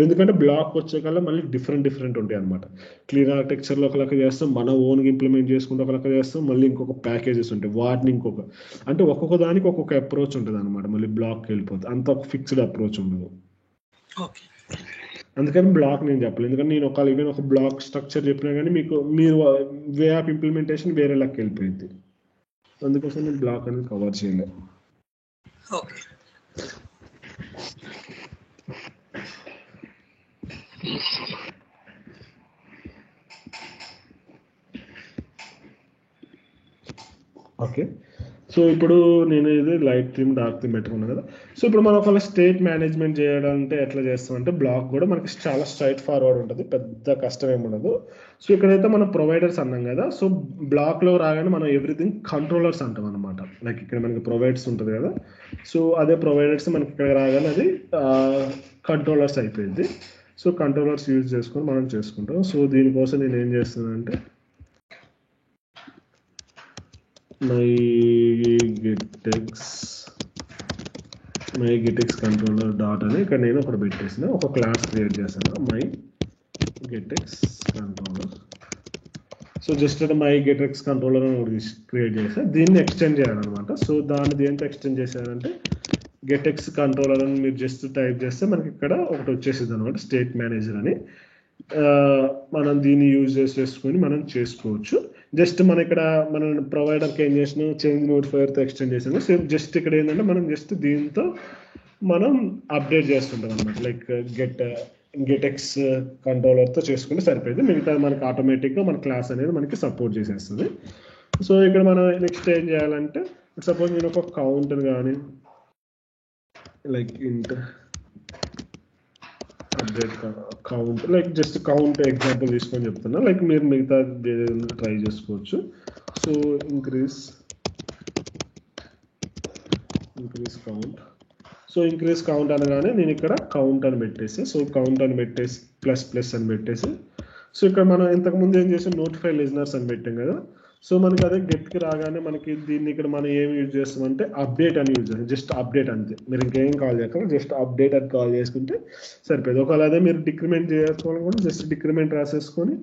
ఎందుకంటే బ్లాక్ వచ్చే కల్లా మళ్ళీ డిఫరెంట్ ఉంటాయి అనమాట. క్లీన్ ఆర్కిటెక్చర్లో ఒక లెక్క చేస్తాం, మన ఓన్గా ఇంప్లిమెంట్ చేసుకుంటే ఒక లెక్క చేస్తాం, మళ్ళీ ఇంకొక ప్యాకేజెస్ ఉంటాయి వాటిని ఇంకొక, అంటే ఒక్కొక్క దానికి ఒక్కొక్క అప్రోచ్ ఉంటుంది అనమాట. మళ్ళీ బ్లాక్కి వెళ్ళిపోతుంది, అంత ఒక ఫిక్స్డ్ అప్రోచ్ ఉండదు. అందుకని బ్లాక్ నేను చెప్పలేదు, ఎందుకంటే నేను ఒక బ్లాక్ స్ట్రక్చర్ చెప్పినా కానీ మీరు వే ఆఫ్ ఇంప్లిమెంటేషన్ వేరే లెక్క వెళ్ళిపోయింది. అందుకోసం నేను బ్లాక్ అనేది కవర్ చేయలేదు. ఓకే, సో ఇప్పుడు నేను ఇది లైట్ థీమ్ డార్క్ థీమ్ పెట్టుకున్నాను కదా. సో ఇప్పుడు మనం ఒకవేళ స్టేట్ మేనేజ్మెంట్ చేయాలంటే ఎట్లా చేస్తామంటే బ్లాక్ కూడా మనకి చాలా స్ట్రైట్ ఫార్వర్డ్ ఉంటుంది, పెద్ద కష్టం ఏమి ఉండదు. సో ఇక్కడైతే మనం ప్రొవైడర్స్ అన్నాం కదా, సో బ్లాక్లో రాగానే మనం ఎవ్రీథింగ్ కంట్రోలర్స్ అంటాం అనమాట. లైక్ ఇక్కడ మనకి ప్రొవైడర్స్ ఉంటుంది కదా, సో అదే ప్రొవైడర్స్ మనకి ఇక్కడ రాగానే అది కంట్రోలర్స్ అయిపోయింది. సో కంట్రోలర్స్ యూజ్ చేసుకొని మనం చేసుకుంటాం. సో దీనికోసం నేను ఏం చేస్తున్నానంటే my getex కంట్రోలర్ డాట్ అని ఇక్కడ నేను ఒకటి పెట్టేసిన ఒక క్లాస్ క్రియేట్ చేస్తాను, my getex controller. So just my getex controller అని ఒకటి క్రియేట్ చేస్తే దీన్ని ఎక్స్టెండ్ చేయాలన్నమాట. సో దాన్ని దేంతో ఎక్స్టెండ్ చేశారంటే getex కంట్రోలర్ అని మీరు జస్ట్ టైప్ చేస్తే మనకి ఇక్కడ ఒకటి వచ్చేసింది అనమాట, స్టేట్ మేనేజర్ అని. మనం దీన్ని యూజ్ చేసుకొని మనం చేసుకోవచ్చు. జస్ట్ మన ఇక్కడ మన ప్రొవైడర్కి ఏం చేసినాం, చేంజ్ నోటిఫైయర్తో ఎక్స్టెండ్ చేసాము. సేమ్ జస్ట్ ఇక్కడ ఏంటంటే మనం జస్ట్ దీంతో మనం అప్డేట్ చేస్తుంటాం అనమాట. లైక్ గెటెక్స్ కంట్రోలర్తో చేసుకుంటే సరిపోయింది, మిగతా మనకి ఆటోమేటిక్గా మన క్లాస్ అనేది మనకి సపోర్ట్ చేసేస్తుంది. సో ఇక్కడ మనం నెక్స్ట్ ఏం చేయాలంటే, సపోజ్ నేను ఒక కౌంటర్ కానీ లైక్ ఇంట్ update count, like just count example తీసుకొని చెప్తున్నా, లైక్ మీరు మిగతా ట్రై చేసుకోవచ్చు. So increase count. So increase count అనగానే నేను ఇక్కడ కౌంట్ అని పెట్టేసి, సో కౌంట్ అని పెట్టేసి ప్లస్ అని పెట్టేసి, సో ఇక్కడ మనం ఇంతకుముందు ఏం చేసాం, నోటిఫై లిజనర్స్ అని పెట్టాం కదా. సో మనకి అదే గెట్కి రాగానే మనకి దీన్ని ఇక్కడ మనం ఏమి యూజ్ చేస్తామంటే అప్డేట్ అని యూజ్ చేస్తాం. జస్ట్ అప్డేట్ అంతే, మీరు ఇంకేం కాల్ చేయకుండా జస్ట్ అప్డేట్ అని కాల్ చేసుకుంటే సరిపోయింది. ఒకవేళ అదే మీరు డిక్రిమెంట్ చేసుకోవాలి కూడా జస్ట్ డిక్రిమెంట్ రాసేసుకొని,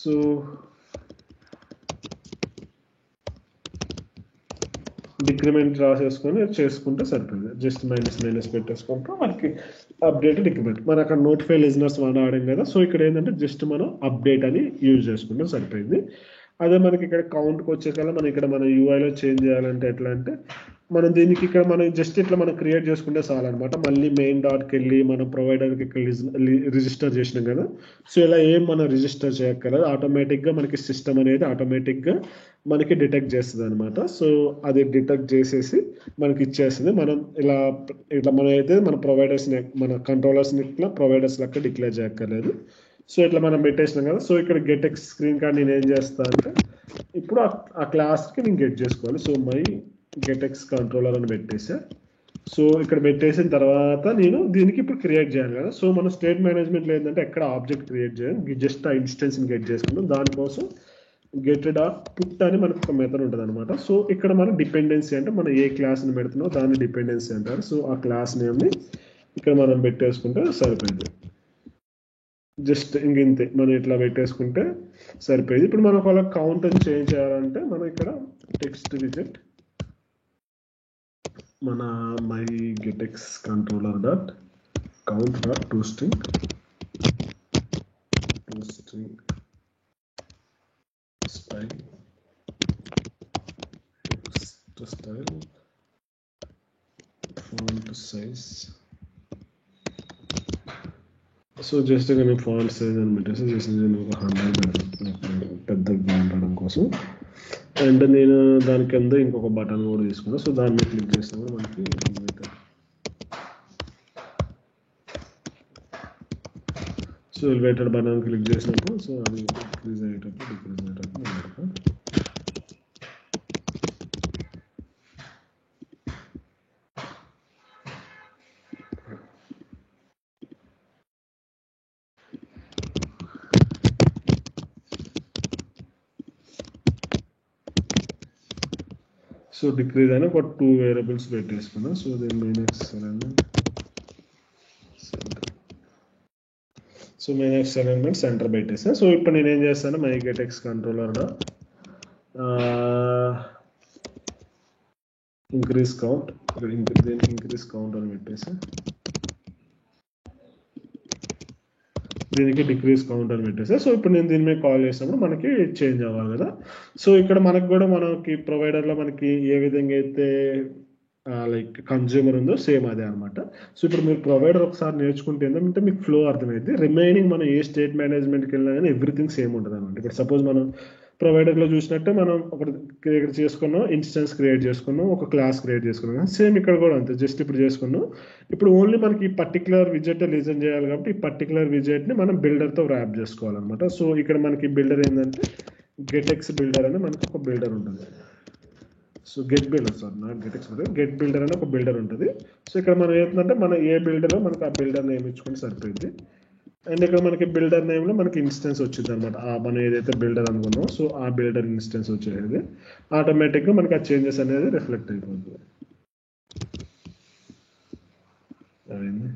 సో డిక్రిమెంట్ రాసేసుకొని చేసుకుంటే సరిపోయింది. జస్ట్ మైనస్ పెట్టేసుకుంటే మనకి అప్డేట్ డిక్రిమెంట్ మన అక్కడ నోటిఫై లిజనర్స్ వాడాం కదా. సో ఇక్కడ ఏంటంటే జస్ట్ మనం అప్డేట్ అని యూజ్ చేసుకుంటే సరిపోయింది. అదే మనకి ఇక్కడ కౌంట్కి వచ్చేకల్లా మనం ఇక్కడ మన యూఐలో చేంజ్ చేయాలంటే ఎట్లా అంటే మనం దీనికి ఇక్కడ మనం జస్ట్ ఇట్లా మనం క్రియేట్ చేసుకుంటే చాలన్నమాట. మళ్ళీ మెయిన్ డాట్కి వెళ్ళి మనం ప్రొవైడర్కి ఇక్కడ రిజిస్టర్ చేసినాం కదా. సో ఇలా ఏం మనం రిజిస్టర్ చేయక్కర్లేదు, ఆటోమేటిక్గా మనకి సిస్టమ్ అనేది ఆటోమేటిక్గా మనకి డిటెక్ట్ చేస్తుంది అనమాట. సో అది డిటెక్ట్ చేసేసి మనకి ఇచ్చేస్తుంది. మనం ఇట్లా మనం అయితే మన ప్రొవైడర్స్ని మన కంట్రోలర్స్ని ఇట్లా ప్రొవైడర్స్ లెక్క డిక్లేర్ చేయక్కర్లేదు. సో ఇట్లా మనం పెట్టేసినాం కదా. సో ఇక్కడ గెటెక్స్ స్క్రీన్ కార్డ్ నేను ఏం చేస్తాను అంటే ఇప్పుడు ఆ క్లాస్కి నేను గెట్ చేసుకోవాలి. సో మై గెటెక్స్ కంట్రోలర్ అని పెట్టేసా. సో ఇక్కడ పెట్టేసిన తర్వాత నేను దీనికి ఇప్పుడు క్రియేట్ చేయాలి కదా. సో మన స్టేట్ మేనేజ్మెంట్లో ఏంటంటే ఎక్కడ ఆబ్జెక్ట్ క్రియేట్ చేయాలి, జస్ట్ ఆ ఇన్స్టెన్స్ని గెట్ చేసుకుంటాం. దానికోసం గెట్ డాట్ పుట్ అని మనకు ఒక మెథడ్ ఉంటుంది అనమాట. సో ఇక్కడ మన డిపెండెన్సీ అంటే మనం ఏ క్లాస్ని పెడుతున్నామో దాన్ని డిపెండెన్సీ అంటారు. సో ఆ క్లాస్ నేమ్ని ఇక్కడ మనం పెట్టేసుకుంటే సరిపోయింది. జస్ట్ ఇంతే మనం ఇట్లా పెట్టేసుకుంటే సరిపోయింది. ఇప్పుడు మనం ఒకవేళ కౌంట్ అని చేంజ్ చేయాలంటే మనం ఇక్కడ టెక్స్ట్ విజెట్ మన my GetX controller dot count dot to string style font size. So just నేను ఫాంట్ సైజ్ అని పెట్టేసి జస్ట్ నేను ఒక 100 పెద్దగా ఉండడం కోసం. అండ్ నేను దాని కింద ఇంకొక బటన్ కూడా తీసుకున్నాను. సో దాని మీద క్లిక్ చేసినప్పుడు మనకి సో ఎలివేటెడ్ బటన్ క్లిక్ చేసినప్పుడు సో అది డిక్రీజ్ అయ్యేటప్పుడు సో డిక్రీజ్ అయినా ఒక 2 వేరియబుల్స్ పెట్టేసుకున్నా. సో దీని మైనస్ ఎలిమెంట్ సెంటర్ పెట్టేసా. సో ఇప్పుడు నేను ఏం చేస్తాను, మై గెటెక్స్ కంట్రోలర్లో ఇంక్రీజ్ కౌంట్ ఇంక్రీజ్ కౌంట్ అని పెట్టేసి దీనికి డిక్రీజ్ కౌంట్ అని పెట్టేసా. సో ఇప్పుడు నేను దీని మీద కాల్ చేసినప్పుడు మనకి చేంజ్ అవ్వాలి కదా. సో ఇక్కడ మనకు కూడా మనకి ప్రొవైడర్లో మనకి ఏ విధంగా అయితే లైక్ కన్జ్యూమర్ ఉందో సేమ్ అదే అనమాట. సో ఇప్పుడు మీరు ప్రొవైడర్ ఒకసారి నేర్చుకుంటే ఏంటంటే మీకు ఫ్లో అర్థమైంది. రిమైనింగ్ మనం ఏ స్టేట్ మేనేజ్మెంట్కి వెళ్ళినా కానీ ఎవ్రీథింగ్ సేమ్ ఉంటుంది అనమాట. ఇప్పుడు సపోజ్ మనం ప్రొవైడర్లో చూసినట్టే మనం ఒకటి క్రియేట్ చేసుకున్నాం, ఇన్స్టెన్స్ క్రియేట్ చేసుకున్నాం, ఒక క్లాస్ క్రియేట్ చేసుకున్నాం. సేమ్ ఇక్కడ కూడా అంతే, జస్ట్ ఇప్పుడు చేసుకున్నాం. ఇప్పుడు ఓన్లీ మనకి ఈ పర్టికులర్ విజెట్ లిజన్ చేయాలి కాబట్టి ఈ పర్టికులర్ విజెట్ని మనం బిల్డర్తో ర్యాప్ చేసుకోవాలన్నమాట. సో ఇక్కడ మనకి బిల్డర్ ఏంటంటే గెటెక్స్ బిల్డర్ అని మనకి ఒక బిల్డర్ ఉంటుంది. So get builder not GetX builder, get builder అని ఒక బిల్డర్ ఉంటుంది. సో ఇక్కడ మనం ఏంటంటే మన ఏ బిల్డర్లో మనకి ఆ బిల్డర్ నేమ్ ఇచ్చుకొని సరిపోయింది. అండ్ ఇక్కడ మనకి బిల్డర్ నేమ్లో మనకి ఇన్స్టెన్స్ వచ్చింది అనమాట. మనం ఏదైతే బిల్డర్ అనుకున్నామో సో ఆ బిల్డర్ ఇన్స్టెన్స్ వచ్చేది ఆటోమేటిక్గా మనకి ఆ చేంజెస్ అనేది రిఫ్లెక్ట్ అయిపోతుంది. అయింది.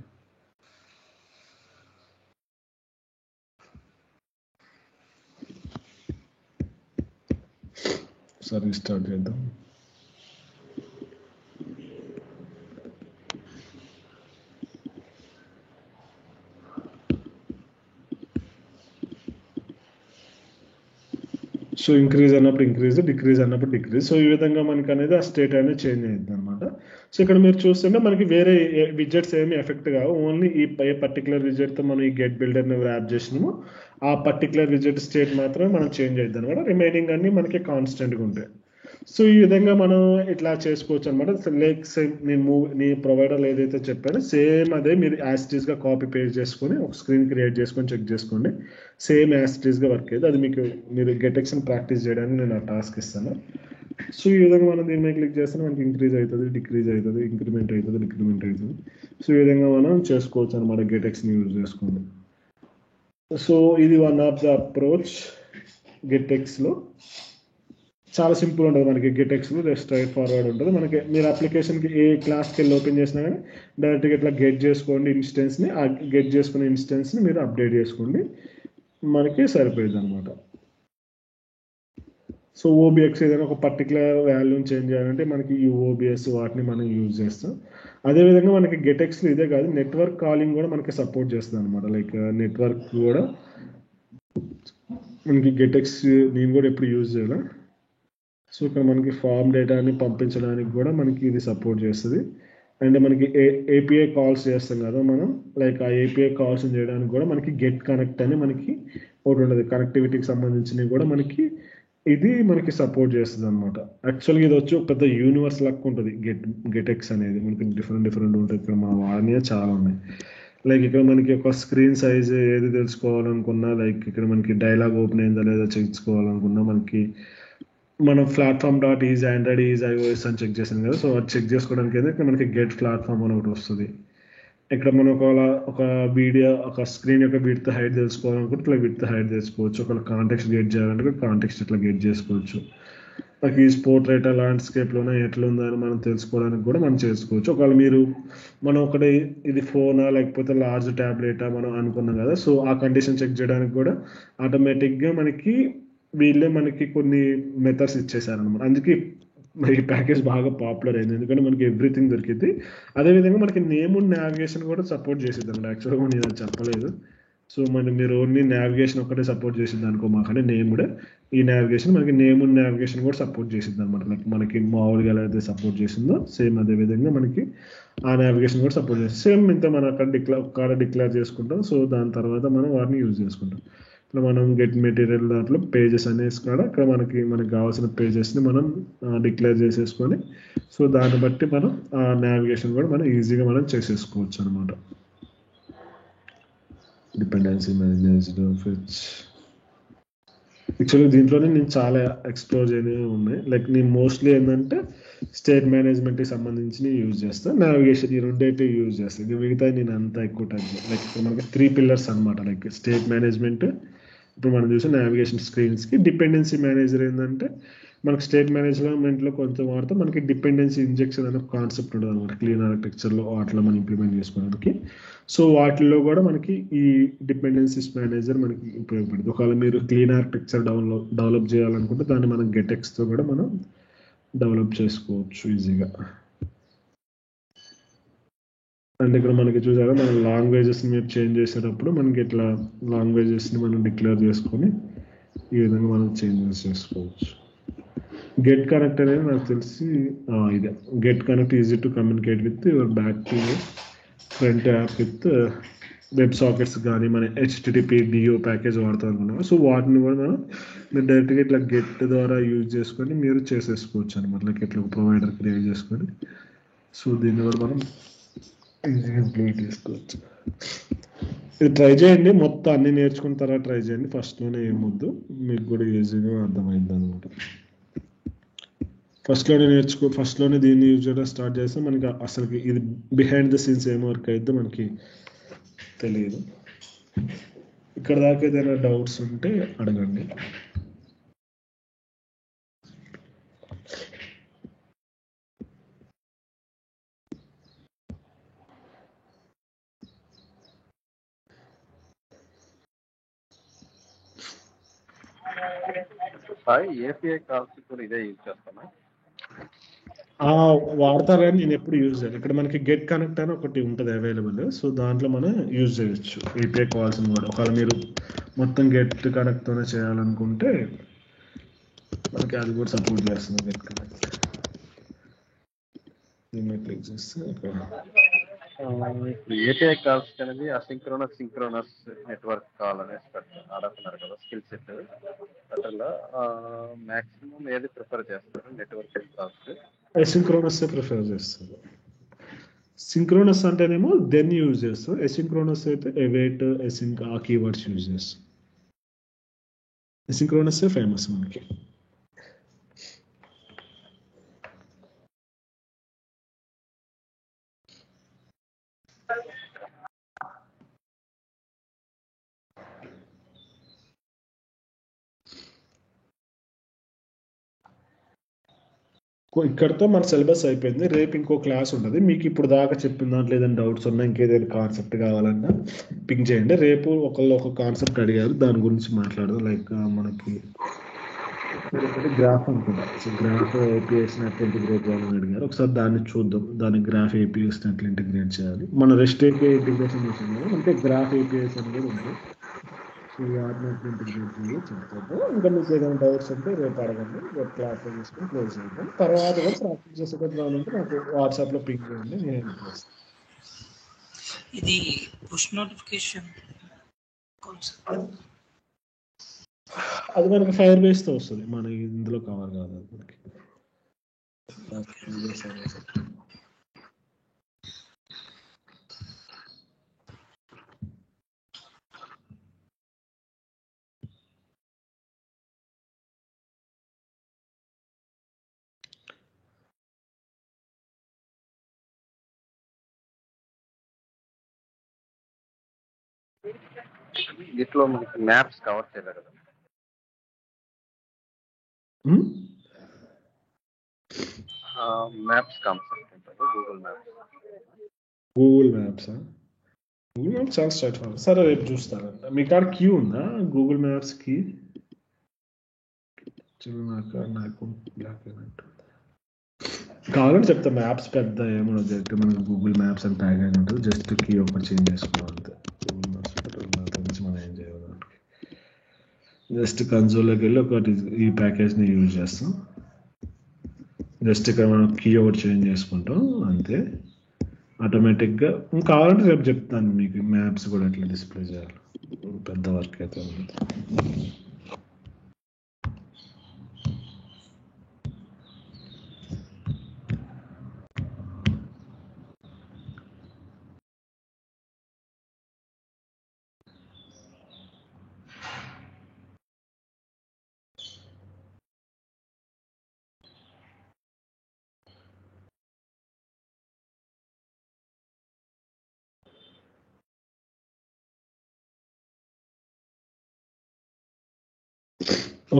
సరే స్టార్ట్ చేద్దాం. సో ఇంక్రీజ్ అన్నప్పుడు ఇంక్రీజ్, డిక్రీజ్ అన్నప్పుడు డిక్రీజ్. సో ఈ విధంగా మనకి అనేది ఆ స్టేట్ అనేది చేంజ్ అయ్యింది అనమాట. సో ఇక్కడ మీరు చూస్తుంటే మనకి వేరే విజెట్స్ ఏమి ఎఫెక్ట్ కావు. ఓన్లీ ఈ పర్టికులర్ విజెట్తో మనం ఈ గెట్ బిల్డర్ని ర్యాప్ చేసినాము, ఆ పర్టికులర్ విజెట్ స్టేట్ మాత్రమే మనం చేంజ్ అవుతుంది అనమాట. రిమైనింగ్ అన్ని మనకి కాన్స్టెంట్గా ఉంటాయి. సో ఈ విధంగా మనం ఇట్లా చేసుకోవచ్చు అనమాట. లైక్ సేమ్ నీ ప్రొవైడర్లు ఏదైతే చెప్పారో సేమ్ అదే మీరు యాస్టీస్గా కాపీ పేస్ట్ చేసుకొని ఒక స్క్రీన్ క్రియేట్ చేసుకొని చెక్ చేసుకోండి. సేమ్ యాస్టీస్గా వర్క్ అయ్యేది. అది మీకు మీరు గెటెక్స్ని ప్రాక్టీస్ చేయడానికి నేను ఆ టాస్క్ ఇస్తాను. సో ఈ విధంగా మనం దీని మీద క్లిక్ చేస్తే మనకి ఇంక్రీజ్ అవుతుంది, డిక్రీజ్ అవుతుంది, ఇంక్రిమెంట్ అవుతుంది, డిక్రిమెంట్ అవుతుంది. సో ఈ విధంగా మనం చేసుకోవచ్చు అనమాట గెటెక్స్ని యూజ్ చేసుకుంది. సో ఇది వన్ ఆఫ్ ద అప్రోచ్ గెటెక్స్లో. చాలా సింపుల్ ఉంటుంది మనకి గెటెక్స్లో, స్ట్రైట్ ఫార్వర్డ్ ఉంటుంది. మనకి మీరు అప్లికేషన్కి ఏ క్లాస్కి వెళ్ళి ఓపెన్ చేసినా కానీ డైరెక్ట్గా ఇట్లా గెట్ చేసుకోండి ఇన్స్టెన్స్ని. ఆ గెట్ చేసుకునే ఇన్స్టెన్స్ని మీరు అప్డేట్ చేసుకోండి, మనకి సరిపోయింది అనమాట. సో ఓబిఎక్స్ ఏదైనా ఒక పర్టికులర్ వాల్యూని చేంజ్ చేయాలంటే మనకి ఈ ఓబిఎస్ వాటిని మనం యూజ్ చేస్తాం. అదేవిధంగా మనకి గెటెక్స్లో ఇదే కాదు, నెట్వర్క్ కాలింగ్ కూడా మనకి సపోర్ట్ చేస్తుంది అనమాట. లైక్ నెట్వర్క్ కూడా మనకి గెటెక్స్ నేను కూడా ఎప్పుడు యూజ్ చేయాలి. సో ఇక్కడ మనకి ఫార్మ్ డేటాని పంపించడానికి కూడా మనకి ఇది సపోర్ట్ చేస్తుంది. అండ్ మనకి ఏపీఐ కాల్స్ చేస్తాం కదా మనం, లైక్ ఆ ఏపీఐ కాల్స్ చేయడానికి కూడా మనకి గెట్ కనెక్ట్ అని మనకి ఒకటి ఉంటుంది. కనెక్టివిటీకి సంబంధించినవి కూడా మనకి ఇది మనకి సపోర్ట్ చేస్తుంది అనమాట. యాక్చువల్గా ఇది వచ్చి ఒక పెద్ద యూనివర్స్ లెక్క ఉంటుంది గెటెక్స్ అనేది. మనకి డిఫరెంట్ ఉంటుంది. ఇక్కడ మనం వాడినవి చాలా ఉన్నాయి. లైక్ ఇక్కడ మనకి ఒక స్క్రీన్ సైజ్ ఏది తెలుసుకోవాలనుకున్నా, లైక్ ఇక్కడ మనకి డైలాగ్ ఓపెన్ అయిందా లేదా తెలుసుకోవాలనుకున్నా, మనకి మనం platform dot is Android is iOS అని చెక్ చేసాం కదా. సో అది చెక్ చేసుకోవడానికి అయితే ఇక్కడ మనకి గెట్ ప్లాట్ఫామ్ అని ఒకటి వస్తుంది. ఇక్కడ మనం ఒక వీడియో ఒక స్క్రీన్ యొక్క విడ్త్ హైట్ తెలుసుకోవాలనుకుంటే ఇట్లా విడ్త్ హైట్ తెలుసుకోవచ్చు. ఒకవేళ కాంటెక్స్ట్ గెట్ చేయాలంటే కాంటెక్స్ట్ ఇట్లా గెట్ చేసుకోవచ్చు. నాకు ఈ పోర్ట్రైట్ ల్యాండ్స్కేప్లోనే ఎట్లా ఉందని మనం తెలుసుకోవడానికి కూడా మనం చేసుకోవచ్చు. ఒకవేళ మనం ఒకటి ఇది ఫోనా లేకపోతే లార్జ్ ట్యాబ్లెటా మనం అనుకున్నాం కదా. సో ఆ కండిషన్ చెక్ చేయడానికి కూడా ఆటోమేటిక్గా వీళ్ళే మనకి కొన్ని మెథడ్స్ ఇచ్చేసారనమాట. అందుకే ఈ ప్యాకేజ్ బాగా పాపులర్ అయింది, ఎందుకంటే మనకి ఎవ్రీథింగ్ దొరికింది. అదేవిధంగా మనకి నేమ్ అండ్ నావిగేషన్ కూడా సపోర్ట్ చేసిద్ది అనమాట. యాక్చువల్గా నేను అది చెప్పలేదు. సో మీరు ఓన్లీ నావిగేషన్ ఒకటే సపోర్ట్ చేసింది అనుకో, మాకంటే నేమ్డ్ ఈ నావిగేషన్ మనకి నేమ్ అండ్ నావిగేషన్ కూడా సపోర్ట్ చేసింది అనమాట. లైక్ మనకి మామూలుగా ఎలా అయితే సపోర్ట్ చేసిందో సేమ్ అదే విధంగా మనకి ఆ నావిగేషన్ కూడా సపోర్ట్ చేస్తుంది. సేమ్ ఇంత మనం అక్కడ డిక్లేర్ చేసుకుంటాం. సో దాని తర్వాత మనం వాటిని యూజ్ చేసుకుంటాం. ఇట్లా మనం గెట్ మెటీరియల్ దాంట్లో పేజెస్ అనేసి కూడా ఇక్కడ మనకి కావాల్సిన పేజెస్ని మనం డిక్లేర్ చేసేసుకొని, సో దాన్ని బట్టి మనం ఆ నావిగేషన్ కూడా మనం ఈజీగా మనం చేసేసుకోవచ్చు అనమాట. డిపెండెన్సీ మేనేజ్డ్ ఫెచ్ యాక్చువల్గా దీంట్లోనే నేను చాలా ఎక్స్ప్లోర్ చేయనివి ఉన్నాయి. లైక్ నేను మోస్ట్లీ ఏంటంటే స్టేట్ మేనేజ్మెంట్కి సంబంధించి యూజ్ చేస్తాను, నావిగేషన్ ఈ రెండైతే యూజ్ చేస్తాను. ఇది మిగతా నేను అంతా ఎక్కువ టచ్ లైక్ మనకి 3 పిల్లర్స్ అనమాట. లైక్ స్టేట్ మేనేజ్మెంట్ ఇప్పుడు మనం చూసే నావిగేషన్ స్క్రీన్స్కి. డిపెండెన్సీ మేనేజర్ ఏంటంటే మనకి స్టేట్ మేనేజ్మెంట్లో కొంచెం వాడితే మనకి డిపెండెన్సీ ఇంజెక్షన్ అనే కాన్సెప్ట్ ఉంటుంది అనమాట. క్లీన్ ఆర్కిటెక్చర్లో వాటిలో మనం ఇంప్లిమెంట్ చేసుకోవడానికి. సో వాటిల్లో కూడా మనకి ఈ డిపెండెన్సీస్ మేనేజర్ మనకి ఉపయోగపడుతుంది. ఒకవేళ మీరు క్లీన్ ఆర్కిటెక్చర్ డెవలప్ చేయాలనుకుంటే దాన్ని మనం గెటెక్స్తో కూడా మనం డెవలప్ చేసుకోవచ్చు ఈజీగా. అండ్ ఇక్కడ మనకి చూసారా, మనం లాంగ్వేజెస్ని మీరు చేంజ్ చేసేటప్పుడు మనకి ఇట్లా లాంగ్వేజెస్ని మనం డిక్లేర్ చేసుకొని ఈ విధంగా మనం చేంజెస్ చేసుకోవచ్చు. గెట్ కనెక్ట్ అనేది నాకు తెలిసి ఇదే get connect easy to communicate with your back to front app with web sockets కానీ మన హెచ్టిటిపి డిఓ ప్యాకేజ్ వాడతాం అనుకున్నాం. సో వాటిని కూడా మీరు డైరెక్ట్గా ఇట్లా గెట్ ద్వారా యూజ్ చేసుకొని మీరు చేసేసుకోవచ్చు అనమాట. లైక్ ఇట్లా ఒక ప్రొవైడర్ క్రియేట్ చేసుకొని, సో దీన్ని కూడా మనం ఈజీగా ఇంప్లిమెంట్ చేసుకోవచ్చు. ఇది ట్రై చేయండి, మొత్తం అన్ని నేర్చుకున్న తర్వాత ట్రై చేయండి. ఫస్ట్లోనే ఏమొద్దు, మీకు కూడా ఈజీగా అర్థమైంది అనమాట. ఫస్ట్లోనే దీన్ని యూజ్ చేయడం స్టార్ట్ చేస్తే మనకి అసలుకి ఇది బిహైండ్ ద సీన్స్ ఏం వర్క్ అయితే మనకి తెలియదు. ఇక్కడ దాకా ఏదైనా డౌట్స్ ఉంటే అడగండి. ఏపీఐ కాల్స్ కూడా ఇదే యూజ్ చేస్తానా? వాడతారు కానీ నేను ఎప్పుడు యూజ్ చేయాలి. ఇక్కడ మనకి గెట్ కనెక్ట్ అని ఒకటి ఉంటుంది అవైలబుల్. సో దాంట్లో మనం యూజ్ చేయొచ్చు ఏపీఐ కాల్స్ని కూడా. ఒకవేళ మీరు మొత్తం గెట్ కనెక్ట్తోనే చేయాలనుకుంటే మనకి అది కూడా సపోర్ట్ చేస్తుంది. గెట్ కనెక్ట్ దీన్ని క్లిక్ చేస్తే ఏపీఐ కాల్స్ అనేది సింక్రోనస్ నెట్వర్క్ కాల్ అనేసి అడుగుతున్నారు కదా స్కిల్ సెట్. అట్లా మ్యాక్సిమం ఏది ప్రిఫర్ చేస్తారు నెట్వర్క్ కాల్స్? అసింక్రోనస్ ప్రిఫర్ చేస్తారు. సింక్రోనస్ అంటేనేమో దెన్ యూజ్ చేస్తాం, అసింక్రోనస్ అయితే అవైట్ అసింక్ ఆ కీవర్డ్స్ యూజ్ చేస్తాం. అసింక్రోనస్ ఫేమస్ మనకి. ఇక్కడతో మన సిలబస్ అయిపోయింది. రేపు ఇంకో క్లాస్ ఉంటుంది. మీకు ఇప్పుడు దాకా చెప్పిన దాంట్లో ఏదైనా డౌట్స్ ఉన్నా, ఇంకేదైనా కాన్సెప్ట్ కావాలన్నా పింక్ చేయండి. రేపు ఒక కాన్సెప్ట్ అడిగారు, దాని గురించి మాట్లాడదాం. లైక్ మనకి ఒకటి గ్రాఫ్ అనుకుంటా. సో గ్రాఫ్ ఏపీఎస్ ఎట్లా ఇంటిగ్రేట్ చేయాలని అడిగారు. ఒకసారి దాన్ని చూద్దాం. దాని గ్రాఫ్ ఏపీఎస్ ఎట్లా ఇంటిగ్రేట్ చేయాలి. మన రెస్ట్ ఏపీఐ ఇంటిగ్రేషన్ చేసాం కదా, అంటే గ్రాఫ్ ఏపీఎస్ అని కూడా ఉంది. సో వాటిని ఎట్లా ఇంటిగ్రేట్ చేయాలో చెప్తాను. ఇంకా మీకు ఏదైనా డౌట్స్ ఉంటే రేపు అడగండి. రేపు క్లారిఫై చేసుకొని క్లోజ్ చేద్దాం. తర్వాత కూడా ప్రాక్టీస్ చేసే కొద్ది రావాలంటే నాకు వాట్సాప్లో పింక్ చేయండి, నేను హెల్ప్ చేస్తాను. ఇది పుష్ నోటిఫికేషన్ అది మనకి ఫైర్ బేస్తో వస్తుంది, మన ఇందులో కవర్ కాదు అది మనకి. దీంట్లో మనకి మ్యాప్స్ కవర్ చేయలేదు కదా. మ్యాప్స్ కాన్సెప్ట్ ఉంటుంది గూగుల్ మ్యాప్స్. గూగుల్ మ్యాప్స్ చాలా స్ట్రైట్ ఫార్వర్డ్. సరే రేపు చూస్తానంట. మీ కాడ క్యూ ఉందా గూగుల్ మ్యాప్స్ కి? నాకు బ్లాక్ అయినట్టు కావాలంటే చెప్తా. మ్యాప్స్ పెద్ద ఏమన్నా జస్ట్ మనకి గూగుల్ మ్యాప్స్ అని ట్యాగ్ అయిన ఉంటుంది. జస్ట్ కీ ఒకటి చేంజ్ చేసుకోవాలి అంతే. గూగుల్ మ్యాప్స్ మనం ఏం చేయాలి, జస్ట్ కన్సోల్లోకి వెళ్ళి ఒకటి ఈ ప్యాకేజ్ని యూజ్ చేస్తాం. జస్ట్ ఇక్కడ మనం కీ ఒకటి చేంజ్ చేసుకుంటాం అంతే. ఆటోమేటిక్గా కావాలంటే రేపు చెప్తాను మీకు మ్యాప్స్ కూడా ఎట్లా డిస్ప్లే చేయాలి. పెద్ద వర్క్ అయితే ఉంది.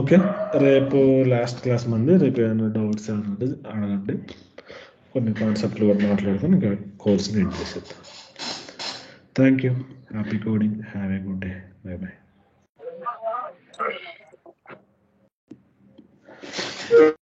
ఓకే, రేపు లాస్ట్ క్లాస్ మంది. రేపు ఏమైనా డౌట్స్ ఏమైనా ఉంటే అడగండి. కొన్ని కాన్సెప్ట్లు కూడా మాట్లాడుకొని ఇంకా కోర్స్ని ఎండ్ చేసేద్దాం. Thank you. Happy coding. Have a good day. By by.